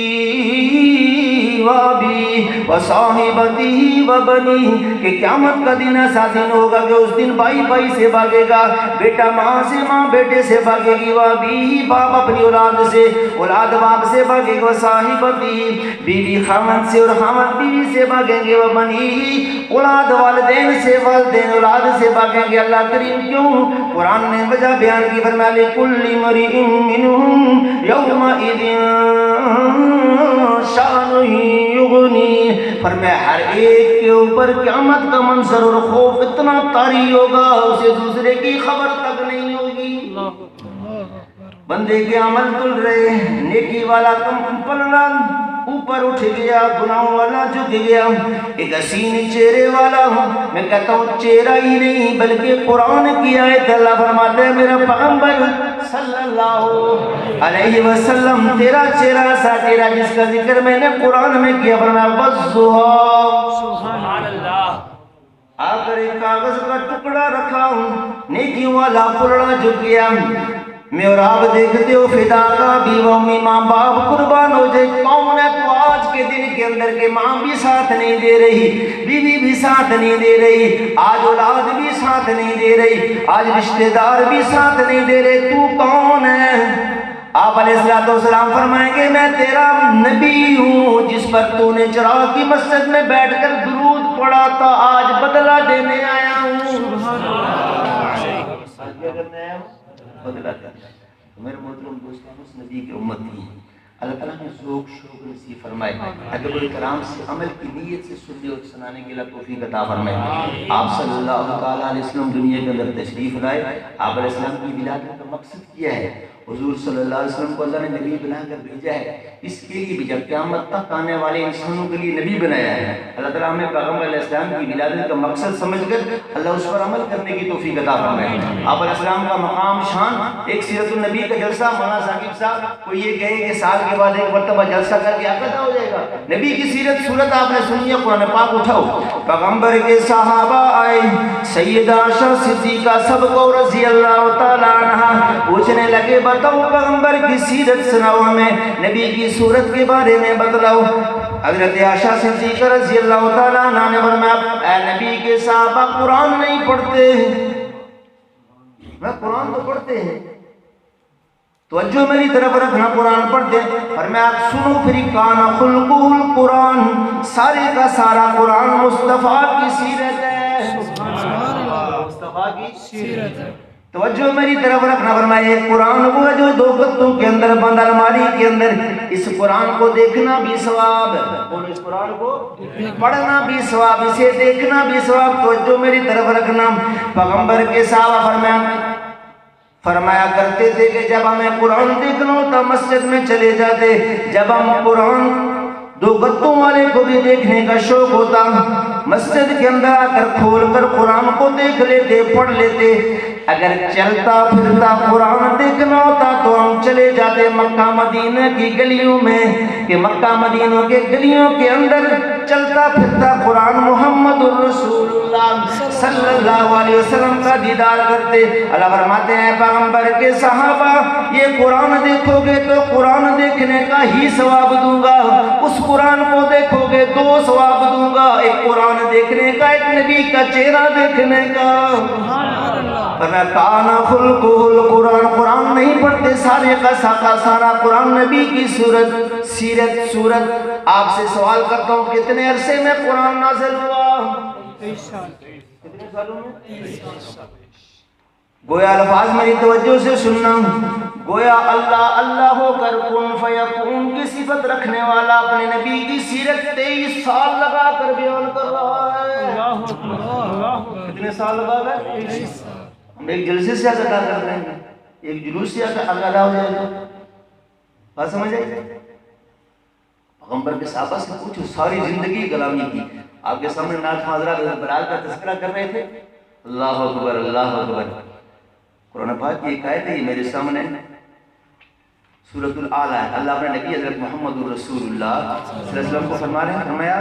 S2: وابی وصاحبتی وبنی کہ قیامت کا دن ایسا دن ہوگا کہ اس دن بھائی بھائی سے بھاگے گا بیٹا ماں سے ماں بیٹے سے بھاگے گی وابی باپ اپنی اولاد سے اولاد باپ سے بھاگے گا وصاحبتی بیوی خامد سے اور خامد بیوی سے بھاگیں گے وبنی اولاد والدین سے والدین اولاد سے بھاگیں گے اللہ کریم کیوں قرآن نے وجہ بیان کی فرمایا لکل امرئ منہم یومئذ شان یغنی فرمایا ہر ایک کے اوپر قیامت کا منظر اور خوف اتنا طاری ہوگا اسے دوسرے کی خبر تک نہیں ہوگی بندے کے عمل تل رہے نیکی والا کم پلڑا اوپر اوپر اٹھ گیا، گناہوں والا جھک گیا، ایک حسین چہرے والا ہوں، میں کہتا ہوں چہرہ ہی نہیں بلکہ قرآن کی آیت اللہ فرماتے ہیں میرا پیغمبر صلی اللہ علیہ وسلم تیرا چہرہ ایسا چہرہ جس کا ذکر میں نے قرآن میں کیا، فرمایا والضحیٰ،
S4: سبحان اللہ،
S2: آ کر ایک کاغذ کا ٹکڑا رکھا ہوں، نیکیوں والا پلڑا جھک گیا، میں اور آپ دیکھتے ہو فدا کا بیوہ امی ماں باپ قربان ہو جائے، کون ہے تو آج کے دن کے اندر کے ماں بھی ساتھ نہیں دے رہی، بیوی بھی ساتھ نہیں دے رہی، آج اولاد بھی ساتھ نہیں دے رہی، آج رشتہ دار بھی ساتھ نہیں دے رہے، تو کون ہے؟ آپ علیہ السلام فرمائیں گے میں تیرا نبی ہوں جس پر تو نے چراغ کی مسجد میں بیٹھ کر درود پڑھا تھا، آج بدلہ دینے آیا ہوں۔ بدلہ دینے میرے محترم دوستان اس نبی کی امت تھی، اللہ تعالیٰ نے ذوق شوق نصیب فرمائے، اگر وہ کرام سے عمل کی نیت سے سننے اور سنانے کے لیے توفیق عطا فرمائے۔ آپ صلی اللہ تعالیٰ علیہ وسلم دنیا کے اندر تشریف لائے، آپ علیہ السلام کی ولادت کا مقصد کیا ہے؟ حضور صلی اللہ علیہ وسلم کو اللہ نے نبی بنا کر بھیجا ہے، اس کے لیے بھی جب قیامت تک آنے والے انسانوں کے لیے نبی بنایا ہے۔ اللہ تعالیٰ ہمیں پیغمبر علیہ السلام کی ولادت کا مقصد سمجھ کر اللہ اس پر عمل کرنے کی توفیق عطا فرمائے۔ آپ علیہ السلام کا مقام شان، ایک سیرت النبی کا جلسہ، مولانا ثاقب صاحب کوئی یہ کہے کہ سال کے بعد ایک مرتبہ جلسہ کر کے آقا ہو جائے گا، نبی کی سیرت صورت آپ نے سنی ہے، قرآن پاک اٹھاؤ۔ پیغمبر کے صحابہ آئے، سیدہ عائشہ صدیقہ سب کو رضی اللہ تعالیٰ عنہ پوچھنے لگے بتاؤ پیغمبر کی سیرت سناؤ، ہمیں نبی کی صورت کے بارے میں بتلاؤ۔ حضرت عائشہ صدیقہ رضی اللہ تعالیٰ عنہ نے فرمایا اے نبی کے صحابہ قرآن نہیں پڑھتے، میں قرآن تو پڑھتے ہیں، توجہ میری طرف رکھنا، قرآن پڑھتے ہیں، فرمایا سنو پھر کان خلقہ القرآن، سارے کا سارا قرآن مصطفیٰ کی سیرت ہے، مصطفیٰ کی
S3: سیرت ہے۔
S2: توجہ میری طرف رکھنا، فرمایا ایک قرآن وہ ہے جو دو گتوں کے اندر بند الماری کے اندر، اس قرآن کو دیکھنا بھی ثواب ہے، اور اس قرآن کو پڑھنا بھی ثواب، اسے دیکھنا بھی ثواب۔ توجہ میری طرف رکھنا، پیغمبر کے صحابہ فرمایا کرتے تھے کہ جب ہمیں قرآن دیکھنا ہوتا مسجد میں چلے جاتے، جب ہم قرآن دو گتوں والے کو بھی دیکھنے کا شوق ہوتا مسجد کے اندر آ کر کھول کر قرآن کو دیکھ لیتے، پڑھ لیتے۔ اگر چلتا پھرتا قرآن دیکھنا ہوتا تو ہم چلے جاتے مکہ مدینہ کی گلیوں میں، کہ مکہ مدینہ کے گلیوں کے اندر چلتا پھرتا قرآن محمد الرسول اللہ صلی اللہ علیہ وسلم کا دیدار کرتے۔ اللہ فرماتے ہیں پیغمبر کے صحابہ یہ قرآن دیکھو گے تو قرآن دیکھنے کا ہی ثواب دوں گا، اس قرآن کو دیکھو گے دو ثواب دوں گا، ایک قرآن دیکھنے کا، ایک نبی کا چہرہ دیکھنے کا۔ فرمایا کانا خلقہ القرآن، قرآن نہیں پڑھتے، سارے کا سارا قرآن نبی کی سیرت۔ آپ سے سوال کرتا ہوں کتنے عرصے میں قرآن نازل ہوا؟
S3: 23 سال۔
S2: کتنے سالوں میں؟ گویا الفاظ میری توجہ سے سننا، گویا اللہ اللہ ہو کر کن فیکون کی صفت رکھنے والا اپنے نبی کی سیرت 23 سال لگا کر بیان کر رہا ہے۔ کتنے سال لگا کر؟ 23 سال۔ ہم ایک جلسے سے ادا کر رہے ہیں، ایک جلوس سے ادا ہو جائے گا، بات سمجھ آئی؟ پیغمبر کے صحابہ سے پوچھو، ساری زندگی غلامی کی، آپ کے سامنے نعت حضرات برال کا تذکرہ کر رہے تھے، اللہ اکبر اللہ اکبر۔ قرآن پاک کی ایک آیت ہے یہ میرے سامنے، سورۃ الاعلیٰ ہے، اللہ اپنے نبی حضرت محمد رسول اللہ صلی اللہ علیہ وسلم کو فرما رہے ہیں، فرمایا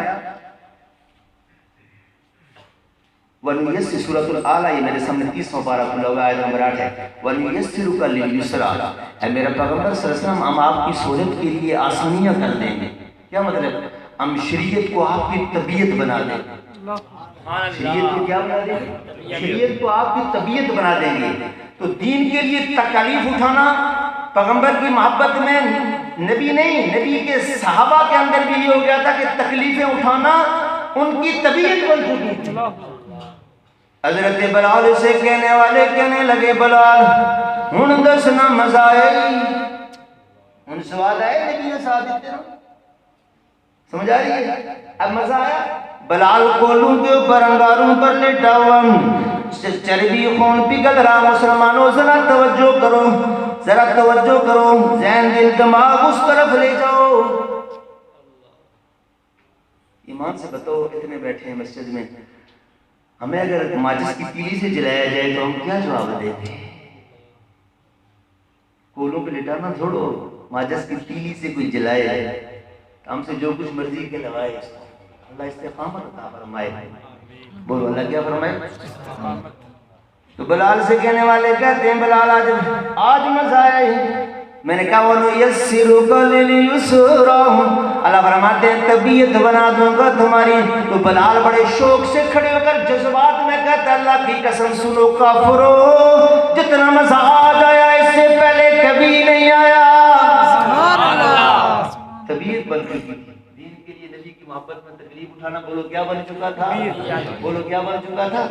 S2: وَنُيَسِّرُ سورۃ الاعلیٰ، یہ میرے سامنے 30واں پارہ کھلا ہوا آیت نمبر 8 ہے، وَنُيَسِّرُكَ لِلْيُسْرَىٰ، اے میرا پیغمبر صلی اللہ علیہ وسلم ہم آپ کی سہولت کے لیے آسانیاں کر دیں گے۔ کیا مطلب؟ ہم شریعت کو آپ کی طبیعت بنا دیں گے۔ شریعت کو کیا بنا دیں گے؟ شریعت کو آپ کی طبیعت بنا دیں گے۔ تو دین کے لیے تکالیف اٹھانا پیغمبر کی محبت میں نبی نہیں، نبی کے صحابہ کے اندر بھی یہ ہو گیا تھا کہ تکلیفیں اٹھانا ان کی طبیعت بن چکی تھی۔ حضرت بلال سے کہنے والے کہنے لگے بلال ہن دسنا مزہ آئے، ہن سوال آئے نبی نے ساتھ دیتے نا، سمجھ آ رہی ہے؟ اب مزہ آیا، بلال کولوں کے اوپر انگاروں پر لیٹا ہوا، چربی خون پگھل رہا، مسلمانوں ذرا توجہ کرو، ذرا توجہ کرو، ذہن دل دماغ اس طرف لے جاؤ۔ ایمان سے بتاؤ اتنے بیٹھے ہیں مسجد میں، ہمیں اگر ماچس کی تیلی سے جلایا جائے تو ہم کیا جواب دیتے ہیں؟ کولوں پہ لٹانا چھوڑو، ماچس کی تیلی سے کوئی جلائے ہم سے جو کچھ مرضی کے لگائے، اللہ استقامت عطا فرمائے۔ بولو اللہ کیا فرمائے؟ تو بلال سے کہنے والے کہتے ہیں بلال آج مزہ آئے، میں نے کہا وَنُيَسِّرُكَ لِلْيُسْرَىٰ، اللہ فرماتے ہیں طبیعت بنا دوں گا تمہاری۔ تو بلال بڑے شوق سے کھڑے ہو کر جذبات میں کہتا اللہ کی قسم سنو کافرو، جتنا مزہ آج آیا اس سے پہلے کبھی نہیں آیا۔
S3: سبحان اللہ،
S2: طبیعت بن چکی تھی دین کے لیے، نبی کی محبت میں تکلیف اٹھانا، بولو کیا بن چکا تھا؟ بولو کیا بن چکا تھا؟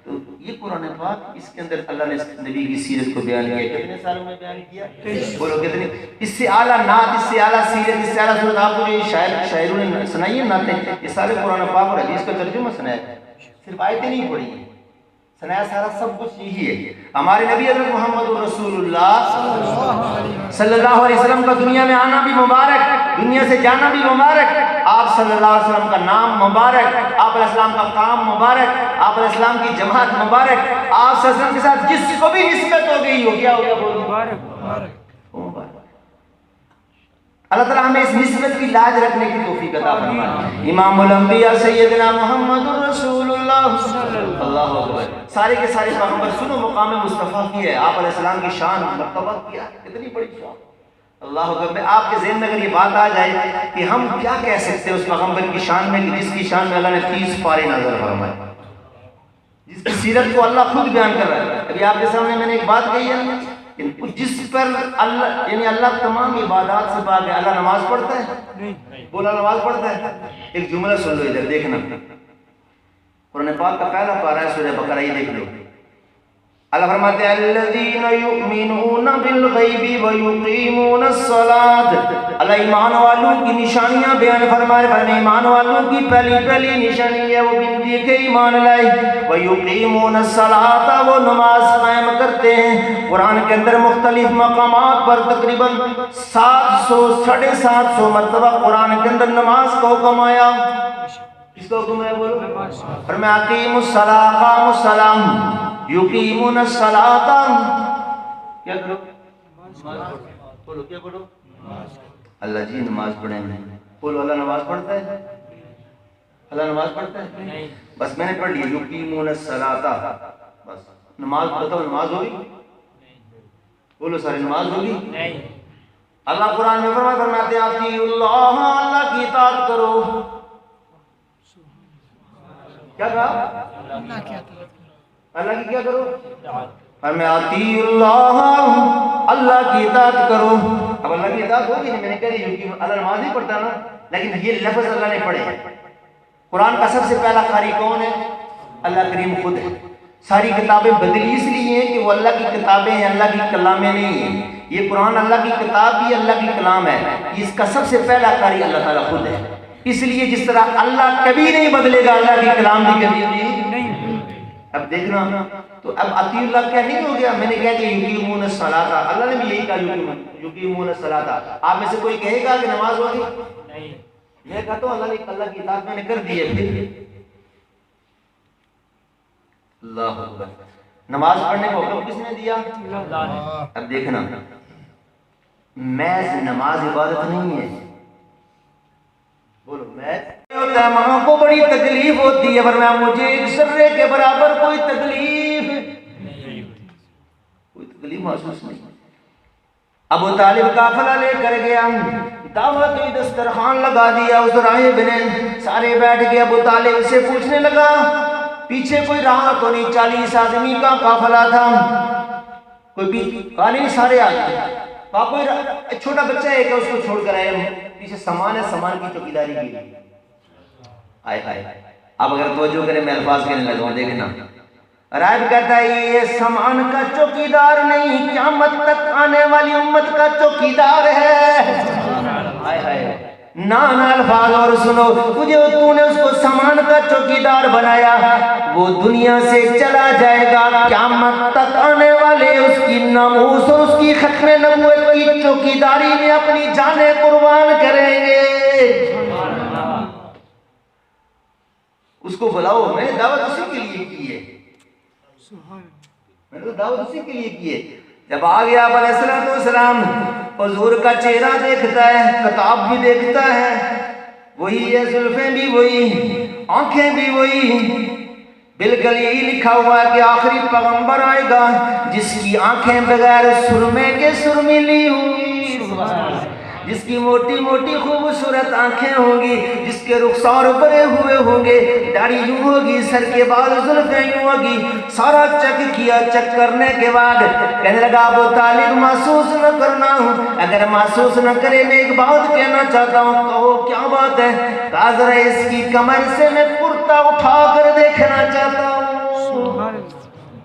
S2: تو یہ قرآن پاک، اس کے اندر اللہ نے نبی کی سیرت کو بیان کیا، کتنے سالوں میں بیان کیا؟ بولو کتنے؟ اس سے اعلیٰ نعت، اس سے اعلیٰ سیرت، اس سے اعلیٰ صورت آپ کو جو شاعروں نے سنائی ہے نعتیں، یہ سارے قرآن پاک اور حدیث کا ترجمہ سنایا، صرف آیتیں نہیں پڑھی ہیں، سنایا سارا سب کچھ یہی ہے۔ ہمارے نبی حضرت محمد رسول اللہ صلی اللہ علیہ وسلم کا دنیا میں آنا بھی مبارک، دنیا سے جانا بھی مبارک، آپ صلی اللہ علیہ وسلم کا نام مبارک، آپ علیہ السلام کا کام مبارک، آپ علیہ السلام کی جماعت مبارک، آپ صلی اللہ علیہ وسلم کے ساتھ جس کو بھی نسبت ہو گئی ہو، کیا ہو گیا؟ مبارک۔ اللہ تعالیٰ ہمیں اس نسبت کی لاج رکھنے کی توفیق عطا فرمائے۔ امام الانبیاء سیدنا محمد رسول اللہ اللہ اکبر، سارے کے سارے پیغمبر سنو مقام مصطفیٰ کی ہے، آپ علیہ السلام کی شان مرتبہ کیا، کتنی بڑی شان، اللہ اکبر۔ آپ کے ذہن میں اگر یہ بات آ جائے کہ ہم کیا کہہ سکتے ہیں اس پیغمبر کی شان میں، کہ جس کی شان میں اللہ نے 30 پارے نازل فرمائے، جس کی سیرت کو اللہ خود بیان کر رہا ہے۔ ابھی آپ کے سامنے میں نے ایک بات کہی ہے، جس پر اللہ یعنی اللہ تمام عبادات سے پاک ہے۔ اللہ نماز پڑھتا ہے؟ بولا نماز پڑھتا ہے؟ ایک جملہ سن لو ادھر دیکھنا، قرآن پاک کا پہلا پارہ ہے سورہ بقرہ، یہ دیکھ لو۔ اللہ فرماتے ہیں الذین یؤمنون بالغیب ویقیمون الصلاۃ، اللہ ایمان والوں کی نشانیاں بیان فرمائے، فرمایا ایمان والوں کی پہلی نشانی ہے وہ بن دیکھے ایمان لائے، ویقیمون الصلاۃ، وہ نماز قائم کرتے ہیں۔ قرآن کے اندر مختلف مقامات پر تقریباً 700 مرتبہ قرآن کے اندر نماز کو حکم آیا۔ کس کو حکم ہے؟ بولو۔ فرمایا اقیموا الصلاۃ، اقاموا الصلاۃ، یقیمون الصلاۃ، کیا کرو؟ بولو کیا کرو؟ اللہ جی نماز پڑھیں گے، بولو اللہ نماز پڑھتا ہے؟ اللہ نماز پڑھتا ہے؟ بس میں نے پڑھ لیا یقیمون الصلاۃ، بس نماز بتاؤ نماز ہوگی؟ بولو سارے نماز ہوگی؟ اللہ قرآن میں فرماتے ہیں اطیعوا اللہ، اللہ کی اطاعت کرو۔ کیا کہا؟
S3: اللہ کیا تھا؟
S2: اللہ کی کیا کرو؟ ہمیں اطیعوا اللہ، اللہ کی اطاعت کرو۔ اب اللہ کی اطاعت ہوگی نہیں، میں نے کہا یہ اللہ نماز نہیں پڑھتا نا، لیکن یہ لفظ اللہ نے پڑھے۔ قرآن کا سب سے پہلا قاری کون ہے؟ اللہ کریم خود ہے۔ ساری کتابیں بدلی اس لیے ہیں کہ وہ اللہ کی کتابیں ہیں، اللہ کی کلامیں نہیں ہیں۔ یہ قرآن اللہ کی کتاب بھی اللہ کی کلام ہے، اس کا سب سے پہلا قاری اللہ تعالیٰ خود ہے۔ اس لیے جس طرح اللہ کبھی نہیں بدلے گا، اللہ کی کلام بھی کبھی نہیں۔ اب دیکھنا تو اب اطیع اللہ کیا نہیں ہو گیا؟ میں نے کہا کہ یقیمون الصلاۃ، اللہ نے بھی یہی کہا یقیمون الصلاۃ۔ آپ میں سے کوئی کہے گا کہ نماز ہوگی؟ نہیں، میں کہتا ہوں اللہ کی اطاعت میں نے کر دی ہے۔ اللہ اکبر، نماز پڑھنے کو حکم کس نے دیا؟ اب دیکھنا محض نماز عبادت نہیں ہے، بولو ہوتا ہے، ماں کو بڑی تکلیف ہوتی ہے، ورنہ مجھے ایک ذرے کے برابر کوئی تکلیف محسوس نہیں۔ ابو طالب قافلہ لے کر گیا، دعوت ہوئی، دسترخوان لگا دیا، اس راہب نے سارے بیٹھ گئے۔ ابو طالب سے پوچھنے لگا پیچھے کوئی رہا تو نہیں، 40 آدمی کا قافلہ تھا، کوئی کہا نہیں سارے آ گئے، کوئی چھوٹا بچہ ہے کہ اس کو چھوڑ کر آئے، پیچھے سامان ہے، سامان کی چوکیداری کی آئے آئے۔ اب اگر توجہ کریں میں الفاظ کہنے لگا ہوں، دیکھنا راہب کہتا ہے یہ سامان کا چوکیدار نہیں، قیامت تک آنے والی امت کا چوکیدار ہے۔ نانا الفاظ اور سنو، تجھے تو نے اس کو سامان کا چوکیدار بنایا، وہ دنیا سے چلا جائے گا، قیامت تک آنے والے اس کی ناموس اور اس کی ختم نبوت کی چوکیداری میں اپنی جانیں قربان کریں گے۔ اس کو بلاؤ. میں نے دعوت اسی کے لیے کی ہے, میں نے تو دعوت اسی کے لیے کی ہے. جب آ گیا آپ علیہ السلام, حضور کا چہرہ دیکھتا ہے, خطاب بھی دیکھتا ہے, وہی ہے, زلفیں بھی وہی, آنکھیں بھی وہی. بالکل یہی لکھا ہوا ہے کہ آخری پیغمبر آئے گا جس کی آنکھیں بغیر سرمے کے سرمیلی ہوں گی, جس کی موٹی موٹی خوبصورت آنکھیں ہوں گی, جس کے رخسار بڑے ہوئے ہوں گے, داڑھی یوں ہوگی, سر کے بال زلفیں یوں ہوگی. سارا چیک کیا, چیک کرنے کے بعد کہنے لگا ابو طالب محسوس نہ کرنا ہوں, اگر محسوس نہ کرے میں ایک بات کہنا چاہتا ہوں. کہو کیا بات ہے؟ کہا ذرا اس کی کمر سے میں کرتا اٹھا کر دیکھنا چاہتا ہوں.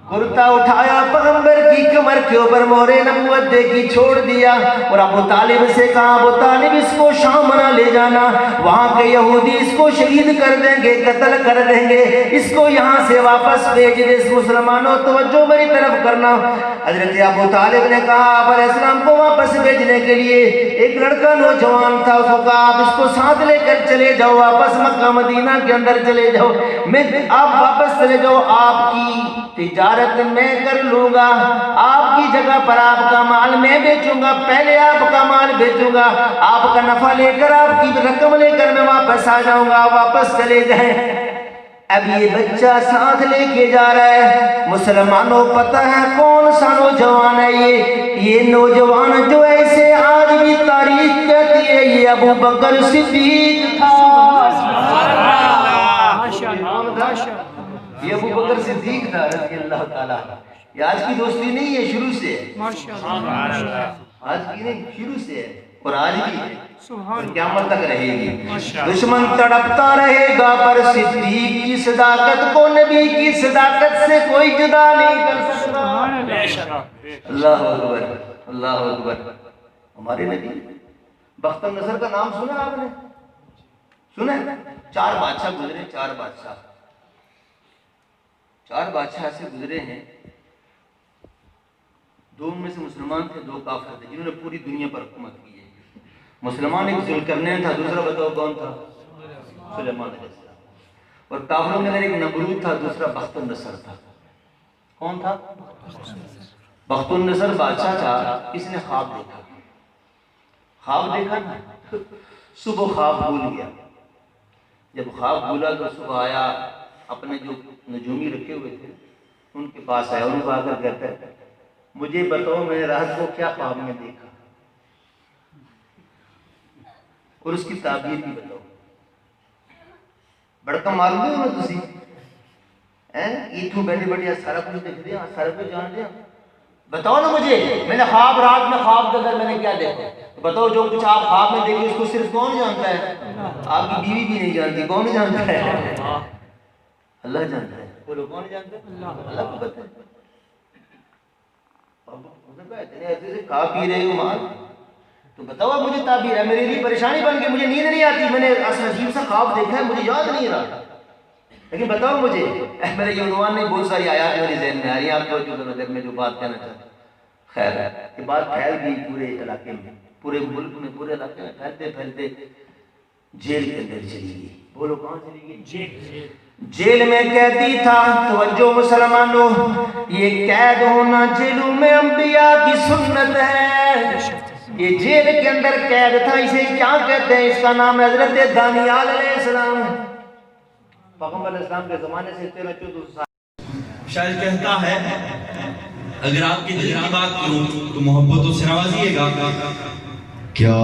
S2: کرتا اٹھایا, پیغمبر کی کمر کے اوپر مہر نبوت دیکھی, چھوڑ دیا. اور ابو طالب سے کہا ابو طالب اس کو شام نہ لے جانا, وہاں کے یہودی اس کو شہید کر دیں گے, قتل کر دیں گے, اس کو یہاں سے واپس بھیج دے. مسلمانوں توجہ میری طرف کرنا. حضرت ابو طالب نے کہا آپ علیہ السلام کو واپس بھیجنے کے لیے ایک لڑکا نوجوان تھا, اس کو کہا آپ اس کو ساتھ لے کر چلے جاؤ, واپس مکہ مدینہ کے اندر چلے جاؤ, آپ واپس چلے جاؤ, آپ کی تجارت میں کر لوں گا, آپ کی جگہ پر آپ کا مال میں بیچوں گا, پہلے آپ کا مال بیچوں گا, آپ کا نفع لے کر, آپ کی رقم لے کر میں واپس آ جاؤں گا, واپس چلے جائیں. اب یہ بچہ ساتھ لے کے جا رہا ہے. مسلمانوں پتہ ہے کون سا نوجوان ہے یہ نوجوان جو ایسے آج بھی تاریخ کہتی ہے یہ ابو بکر صدیق تھا. یہ ابو بکر صدیق تھا رضی اللہ تعالیٰ. یہ آج کی دوستی نہیں ہے, شروع سے ہے, آج کی نہیں, شروع سے ہے, اور آج بھی ہے, اور قیامت تک رہے گی. دشمن تڑپتا رہے گا پر صدیق کی صداقت کو نبی کی صداقت سے کوئی جدا نہیں کر سکتا. اللہ اکبر, اللہ اکبر. ہمارے نبی بخت النصر کا نام سنا آپ نے؟ سنا ہے؟ 4 بادشاہ گزرے, 4 بادشاہ سے گزرے ہیں. 2 میں سے مسلمان تھے, 2 کافر تھے جنہوں نے پوری دنیا پر حکومت کی ہے. مسلمان ایک ذوالقرنین تھا, دوسرا بتاؤ کون تھا؟ سلیمان علیہ السلام. اور کافروں میں ایک نمرود تھا, دوسرا بخت النصر تھا. کون تھا؟ بخت النصر بادشاہ تھا. اس نے خواب دیکھا, خواب دیکھا نا, صبح خواب بھول گیا. جب خواب بھولا تو صبح آیا, اپنے جو نجومی رکھے ہوئے تھے ان کے پاس آیا, ان کو آ کر کہتا ہے مجھے بتاؤ میں نے رات کو کیا خواب میں دیکھا, اور اس کی تعبیر بھی بتاؤ. بڑکا معلوم ہے انہوں تسی ایتھوں بیٹھے بیٹھے سارا کچھ دیکھ دیا, سارا کچھ جان دیا, بتاؤ نا مجھے, میں نے خواب, رات میں خواب کے اندر میں نے کیا دیکھا, بتاؤ. جو کچھ آپ خواب میں دیکھیں اس کو صرف کون جانتا ہے؟ آپ کی بیوی بھی نہیں جانتی. کون جانتا ہے؟ اللہ جانتا ہے. بولو کون جانتا ہے؟ اللہ کو پتہ ہے. اتنے ایسے سے کھا پی رہے ہو مال, تو بتاؤ مجھے تعبیر ہے. میرے لیے پریشانی بن کے مجھے نیند نہیں آتی, میں نے عجیب سا خواب دیکھا ہے, مجھے یاد نہیں رہا, لیکن بتاؤ مجھے. میرے یہ عنوان نہیں, بہت ساری آیات میرے ذہن میں آ رہی ہیں, آپ کو جو نظر میں جو بات کہنا چاہتا ہوں. خیر ہے کہ بات پھیل گئی پورے علاقے میں, پورے ملک میں, پورے علاقے میں پھیلتے پھیلتے جیل کے اندر چلی گئی. بولو کہاں چلی گئی؟ جیل میں قیدی تھا. توجہ مسلمانوں, یہ قید ہونا جیلوں میں انبیاء کی سنت ہے. یہ جیل کے اندر قید تھا, اسے کیا کہتے ہیں؟ اس کا نام حضرت دانیال علیہ السلام. پیغمبر علیہ السلام کے زمانے سے 13-14 سال.
S4: شاید کہتا ہے اگر آپ کی دل کی بات کروں تو محبتوں سے نوازیے گا. کیا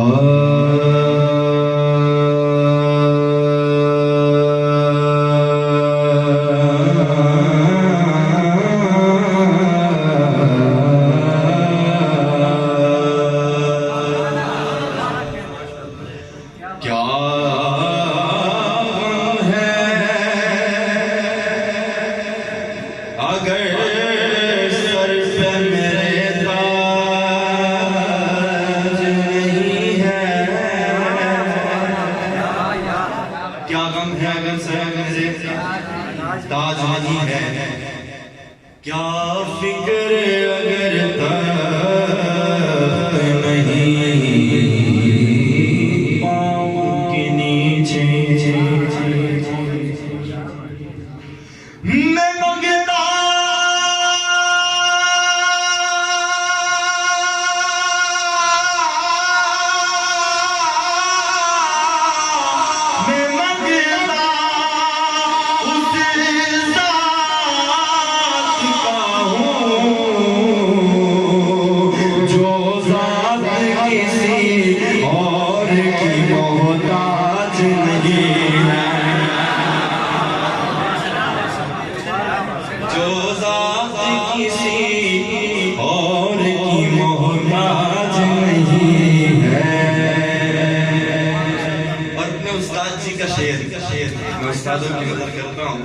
S4: شعر میں استادوں کی نظر کرتا ہوں،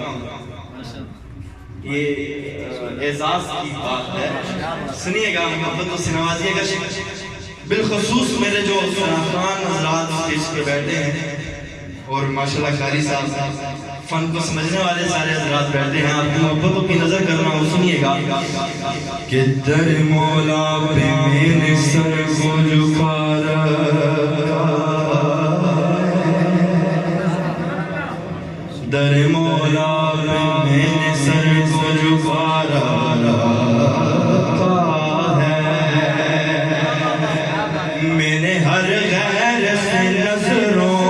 S4: یہ اعزاز کی بات ہے، سنیے گا، محبت سے نوازیے گا. بالخصوص میرے جو خان حضرات اسٹیج پہ بیٹھے ہیں اور ماشاءاللہ قاری صاحب فن کو سمجھنے والے سارے حضرات بیٹھے ہیں، آپ کی محبتوں کی نظر کرنا ہوں، سنیے گا. کہ در مولا پہ میں نے سر کو جھکا رکھا، در مولا پہ میں نے سر کو جھکا رکھا ہے، میں نے ہر غیر سے نظروں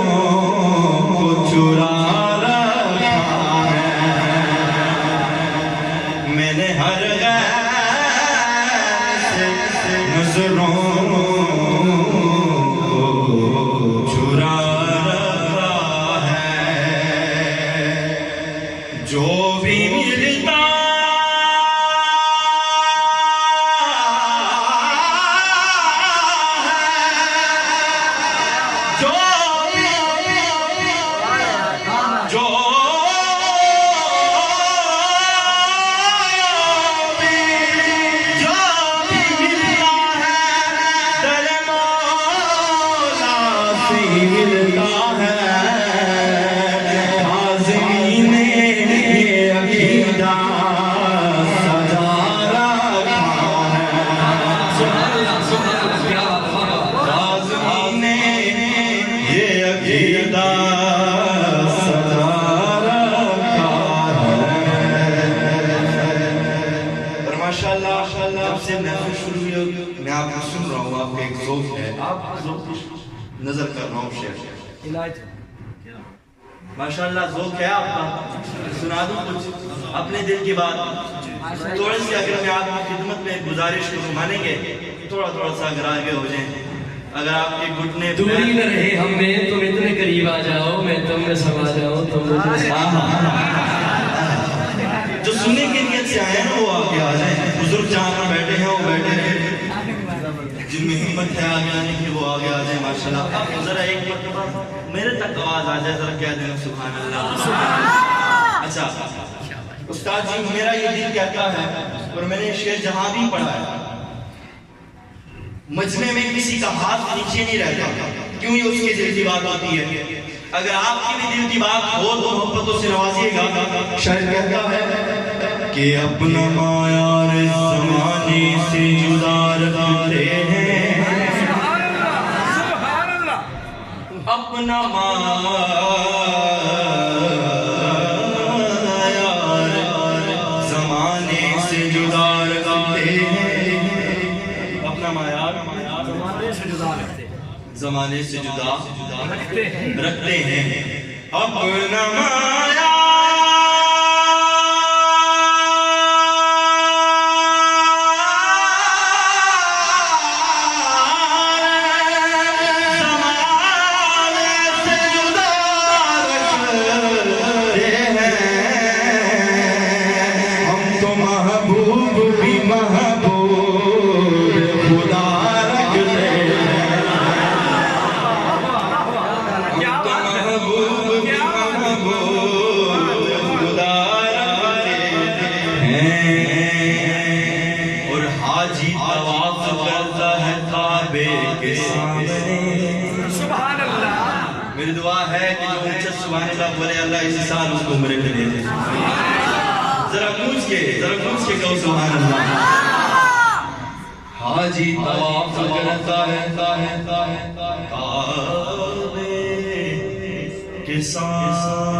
S4: کو چرا رکھا ہے، میں نے ہر غیر سے نظروں کو چرا رکھا ہے. جو بھی ملتا میں آپ کو سن رہا ہوں، آپ کا ایک ذوق ہے، آپ ذوق نظر کر رہا ہوں شعر. ماشاءاللہ ذوق ہے آپ کا، سنا دوں کچھ اپنے دل کی بات. تھوڑی سی اگر میں آپ کی خدمت میں گزارش کو مانیں گے، تھوڑا سا اگر آگے ہو جائیں، اگر آپ کے گھٹنے
S5: دوری نہ رہے ہم میں، تم اتنے قریب آ جاؤ، میں تم میں سما جاؤں، تم مجھے
S4: جو سننے کے نیت سے آئے ہیں وہ آگے آ جائیں. بزرگ جہاں پر بیٹھے ہیں وہ بیٹھے رہے، جن میں ہمت ہے آگے آنے کی وہ آگے آ جائیں. ماشاءاللہ آپ ذرا ایک مرتبہ میرے تک آواز آ جائے، ذرا کہہ دینا سبحان اللہ. اچھا استاد جی، میرا یہ دل کہتا ہے، اور میں نے شعر جہاں بھی پڑھا ہے، مجمع میں کسی کا ہاتھ نیچے نہیں رہتا، کیوں یہ اس کے دل کی بات ہوتی ہے. اگر آپ کی بھی دل کی بات ہو تو محبتوں سے نوازیے گا. شاعر کہتا ہے کہ اپنا معیار زمانے سے جدا رکھتے ہیں، اپنا معیار زمانے سے جدا رکھتے ہیں، اپنا معیار زمانے سے جدا رکھتے ہیں، اپنا معیار میری دعا ہے کہ جو اونچا سبحان اللہ بولے اللہ اسی سال اس کو عمرے پہ دے دے. ذرا گونج کے کہو سبحان اللہ. حاجی طواف کرتا ہے کعبے کے سامنے،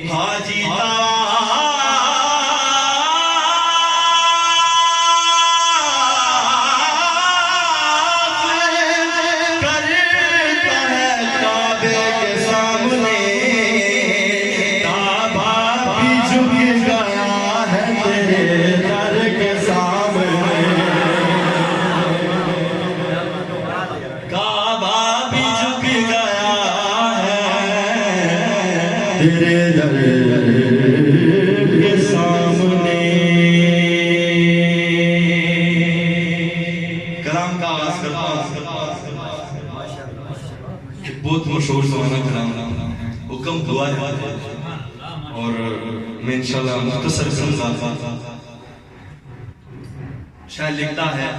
S4: حاجی تیرے در کے سامنے. کلام کا آغاز کرتا ہوں. مختصر کروں گا. شاید لکھتا ہے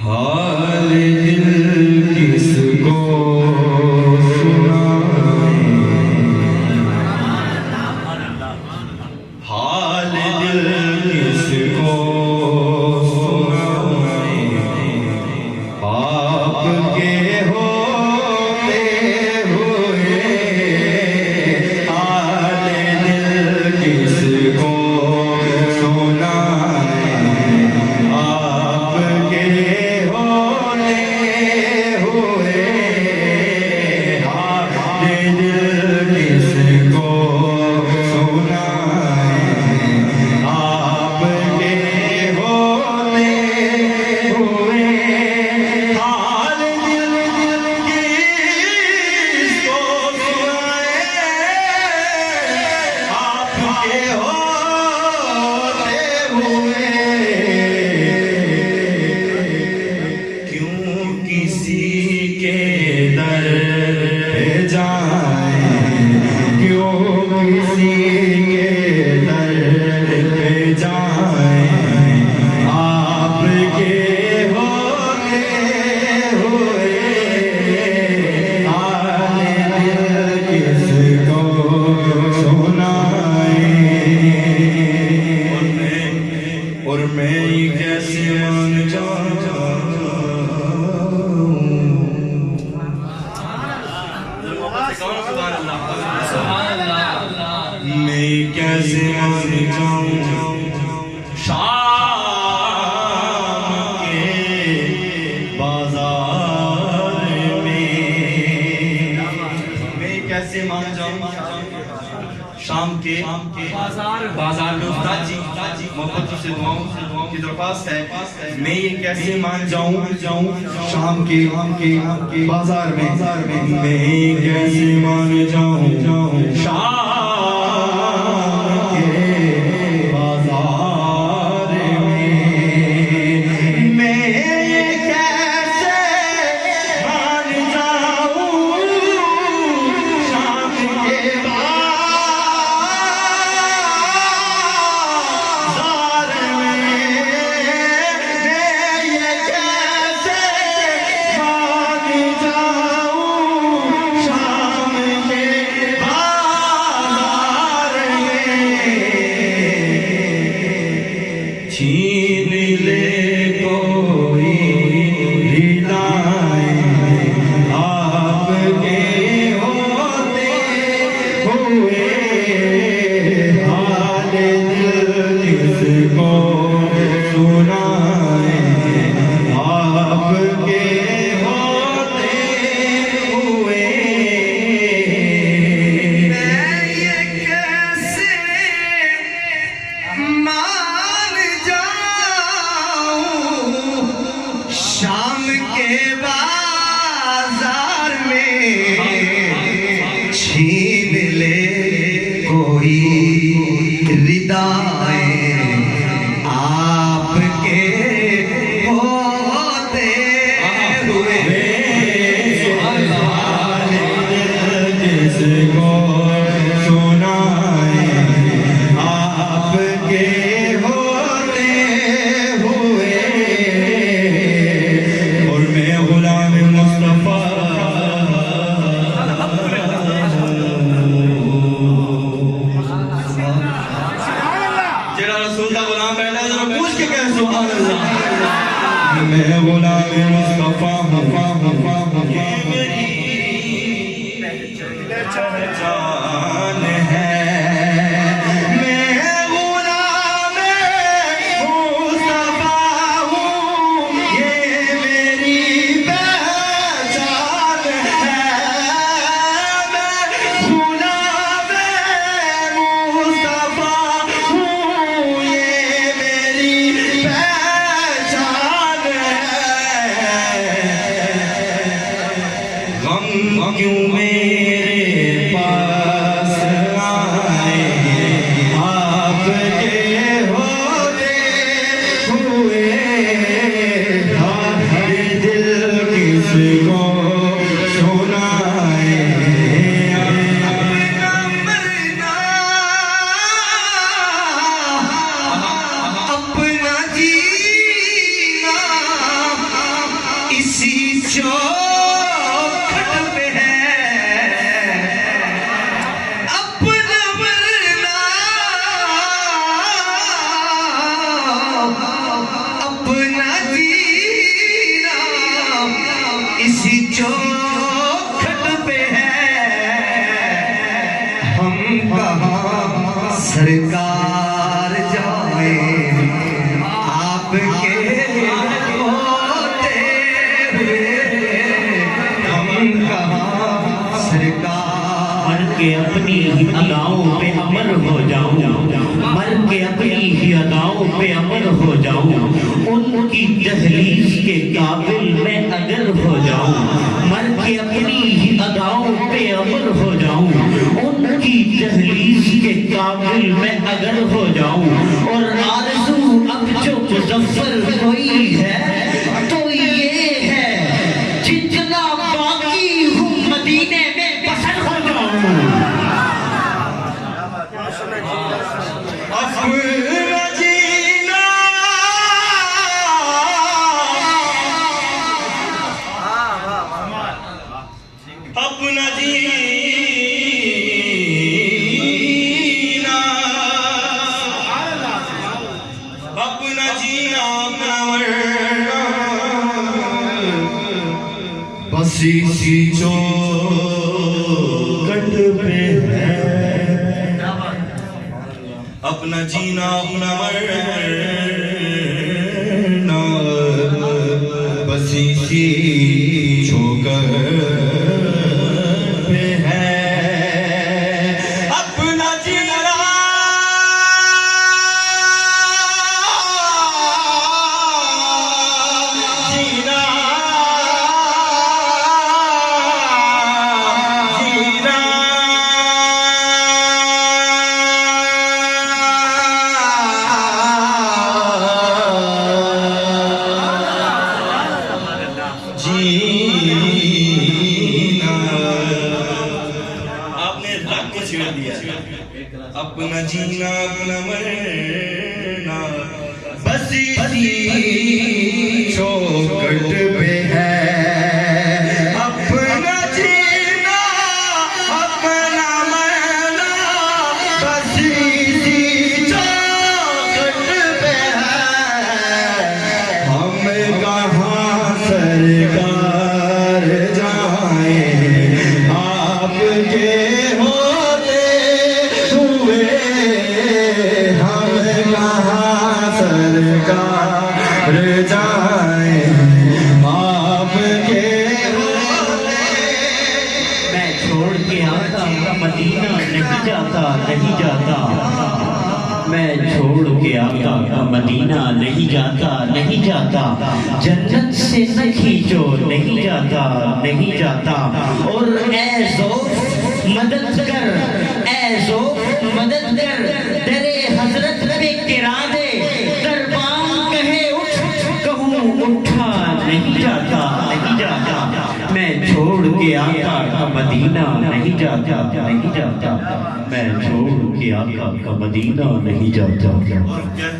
S4: حال دل کس کو سنائیں، حال دل کس کو سنائیں، آپ کے ہوتے ہوئے حال دل کس کو سنائیں، آپ کے ہوتے ہوئے حال دل کس کو سنائیں، آپ کے ہوتے ہوئے حال دل کس کو سنائیں، آپ کے ہوتے ہوئے کیوں کسی کے در پہ جائیں، کیوں کسی کے در پہ جائیں، آپ کے ہوتے ہوئے حال دل کس کو سنائیں، اور میں یہ کیسے مان جاؤں، میں کیسے مان جاؤں شام کے بازار میں، میں کیسے مان جاؤں شام کے بازار میں. استاد جی محبت سے دعاؤں کی درخواست ہے، میں یہ کیسے مان جاؤں شام کے بازار میں، میں کیسے مان جاؤں شام کے بازار میں، میں کیسے مان جاؤں شام کے بازار میں، میں کیسے مان جاؤں شام کے بازار میں، چھین لے کوئی ردائیں، آپ کے ہوتے ہوئے حال دل کس کو سنائیں، آپ کے ہوتے ہوئے میں یہ کیسے مان جاؤں شام کے بازار میں، چھین لے کوئی ردائیں، آپ کے ہوتے ہوئے حال دل کس کو سنائیں، آپ کے ہوتے ہوئے. اور میں غلام مصطفیٰ جڑا رسول دا غلام بیٹھا ہے ذرا پوچھ کے کہہ سبحان اللہ. میں غلام مصطفیٰ ہوں، یہ میری پہچان ہے، میں غلام مصطفیٰ ہوں، یہ میری پہچان ہے، میں غلام مصطفیٰ ہوں، یہ میری پہچان ہے.
S6: سرکار جائیں آپ کے ہوتے ہم کہاں سرکار
S7: مر کے اپنی ہی اداؤں پہ امر ہو جاؤں مر کے اپنی ہی اداؤں پہ امر ہو جاؤں ان کی دہلیز کے قابل میں اگر ہو جاؤں مر کے اپنی ہی اداؤں پہ امر ہو جاؤں ان کی دہلیز کے قابل میں اگر ہو جاؤں اور آرزو اب جو مظفر کوئی ہے تو یہ ہے جتنا باقی ہوں مدینے میں بسر ہو جاؤں
S4: اپنا جینا اپنا جینا اپنا مرنا بس اسی چوکھٹ پہ ہے اپنا جینا اپنا مرنا بس اسی چوکھٹ پہ ہے اپنا جینا جینا جینا جینا آپ نے رب کو چھیڑ دیا اپنا جینا اپنا مرنا بس اسی چوکھٹ پہ ہے اپنا جینا اپنا مرنا بس اسی چوکھٹ پہ ہے ہم کہاں سرکار جائیں آپ کے ہوتے ہوئے ہم کہاں سرکار جائیں آپ کے ہوتے
S7: میں چھوڑ کے آتا مدینہ نہیں جاتا نہیں جاتا میں چھوڑ کے آتا مدینہ نہیں جاتا نہیں جاتا جنت سے نہ کھینچو نہیں جاتا نہیں جاتا اور اے ذوق مدد کر اے ذوق مدد کر درے حضرت پہ گرا دے دربان کہے اٹھ کہوں اٹھا نہیں جاتا نہیں جاتا میں چھوڑ کے آتا مدینہ نہیں جاتا نہیں جاتا میں چھوڑ کے آتا مدینہ نہیں جاتا
S4: کہہ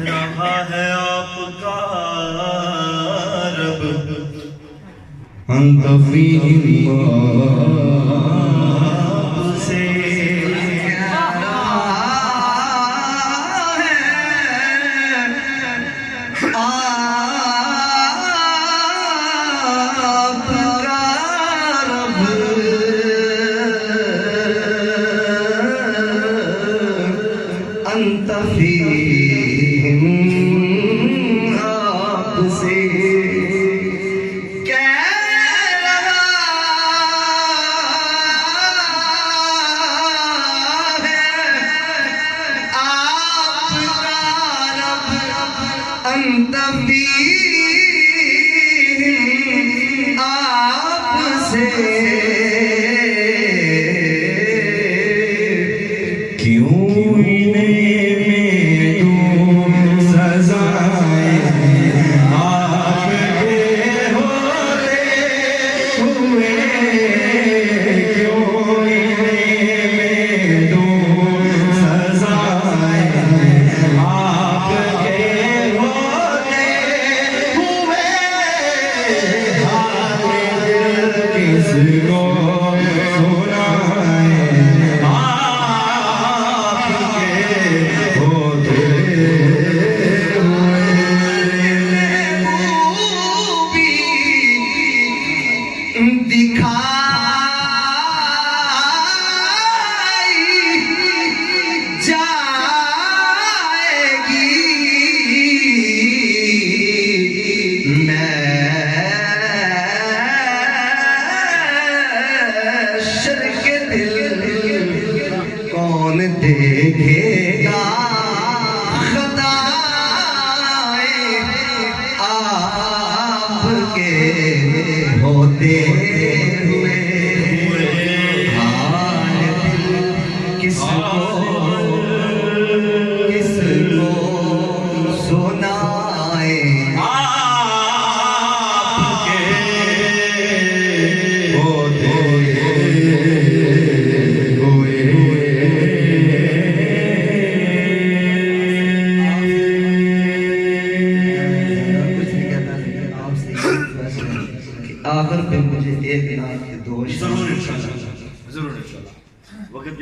S4: رہا ہے آپ کا رب انت فیہم آپ سے
S6: انت فیہم آپ سے انت فیہم آپ سے
S4: کیوں انہیں میں دوں سزائیں آپ کے ہوتے ہوئے کیوں انہیں میں دوں سزائیں آپ کے ہوتے ہوئے حال دل کس کو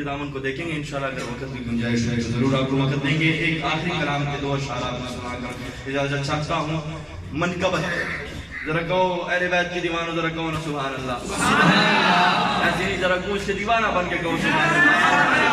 S4: کے دامن کو دیکھیں گے انشاءاللہ، اگر وقت کی گنجائش ہے تو ضرور آپ کو وقت دیں گے. ایک آخری کلام کے 2 اشعار آپ کو سنا کر اجازت چاہتا ہوں. منقبت، ذرا کہو اہل بیت کے دیوانوں، ذرا کہو نا سبحان اللہ. ایسے نہیں، ذرا گوشت سے دیوانہ بن کے کہو سبحان اللہ.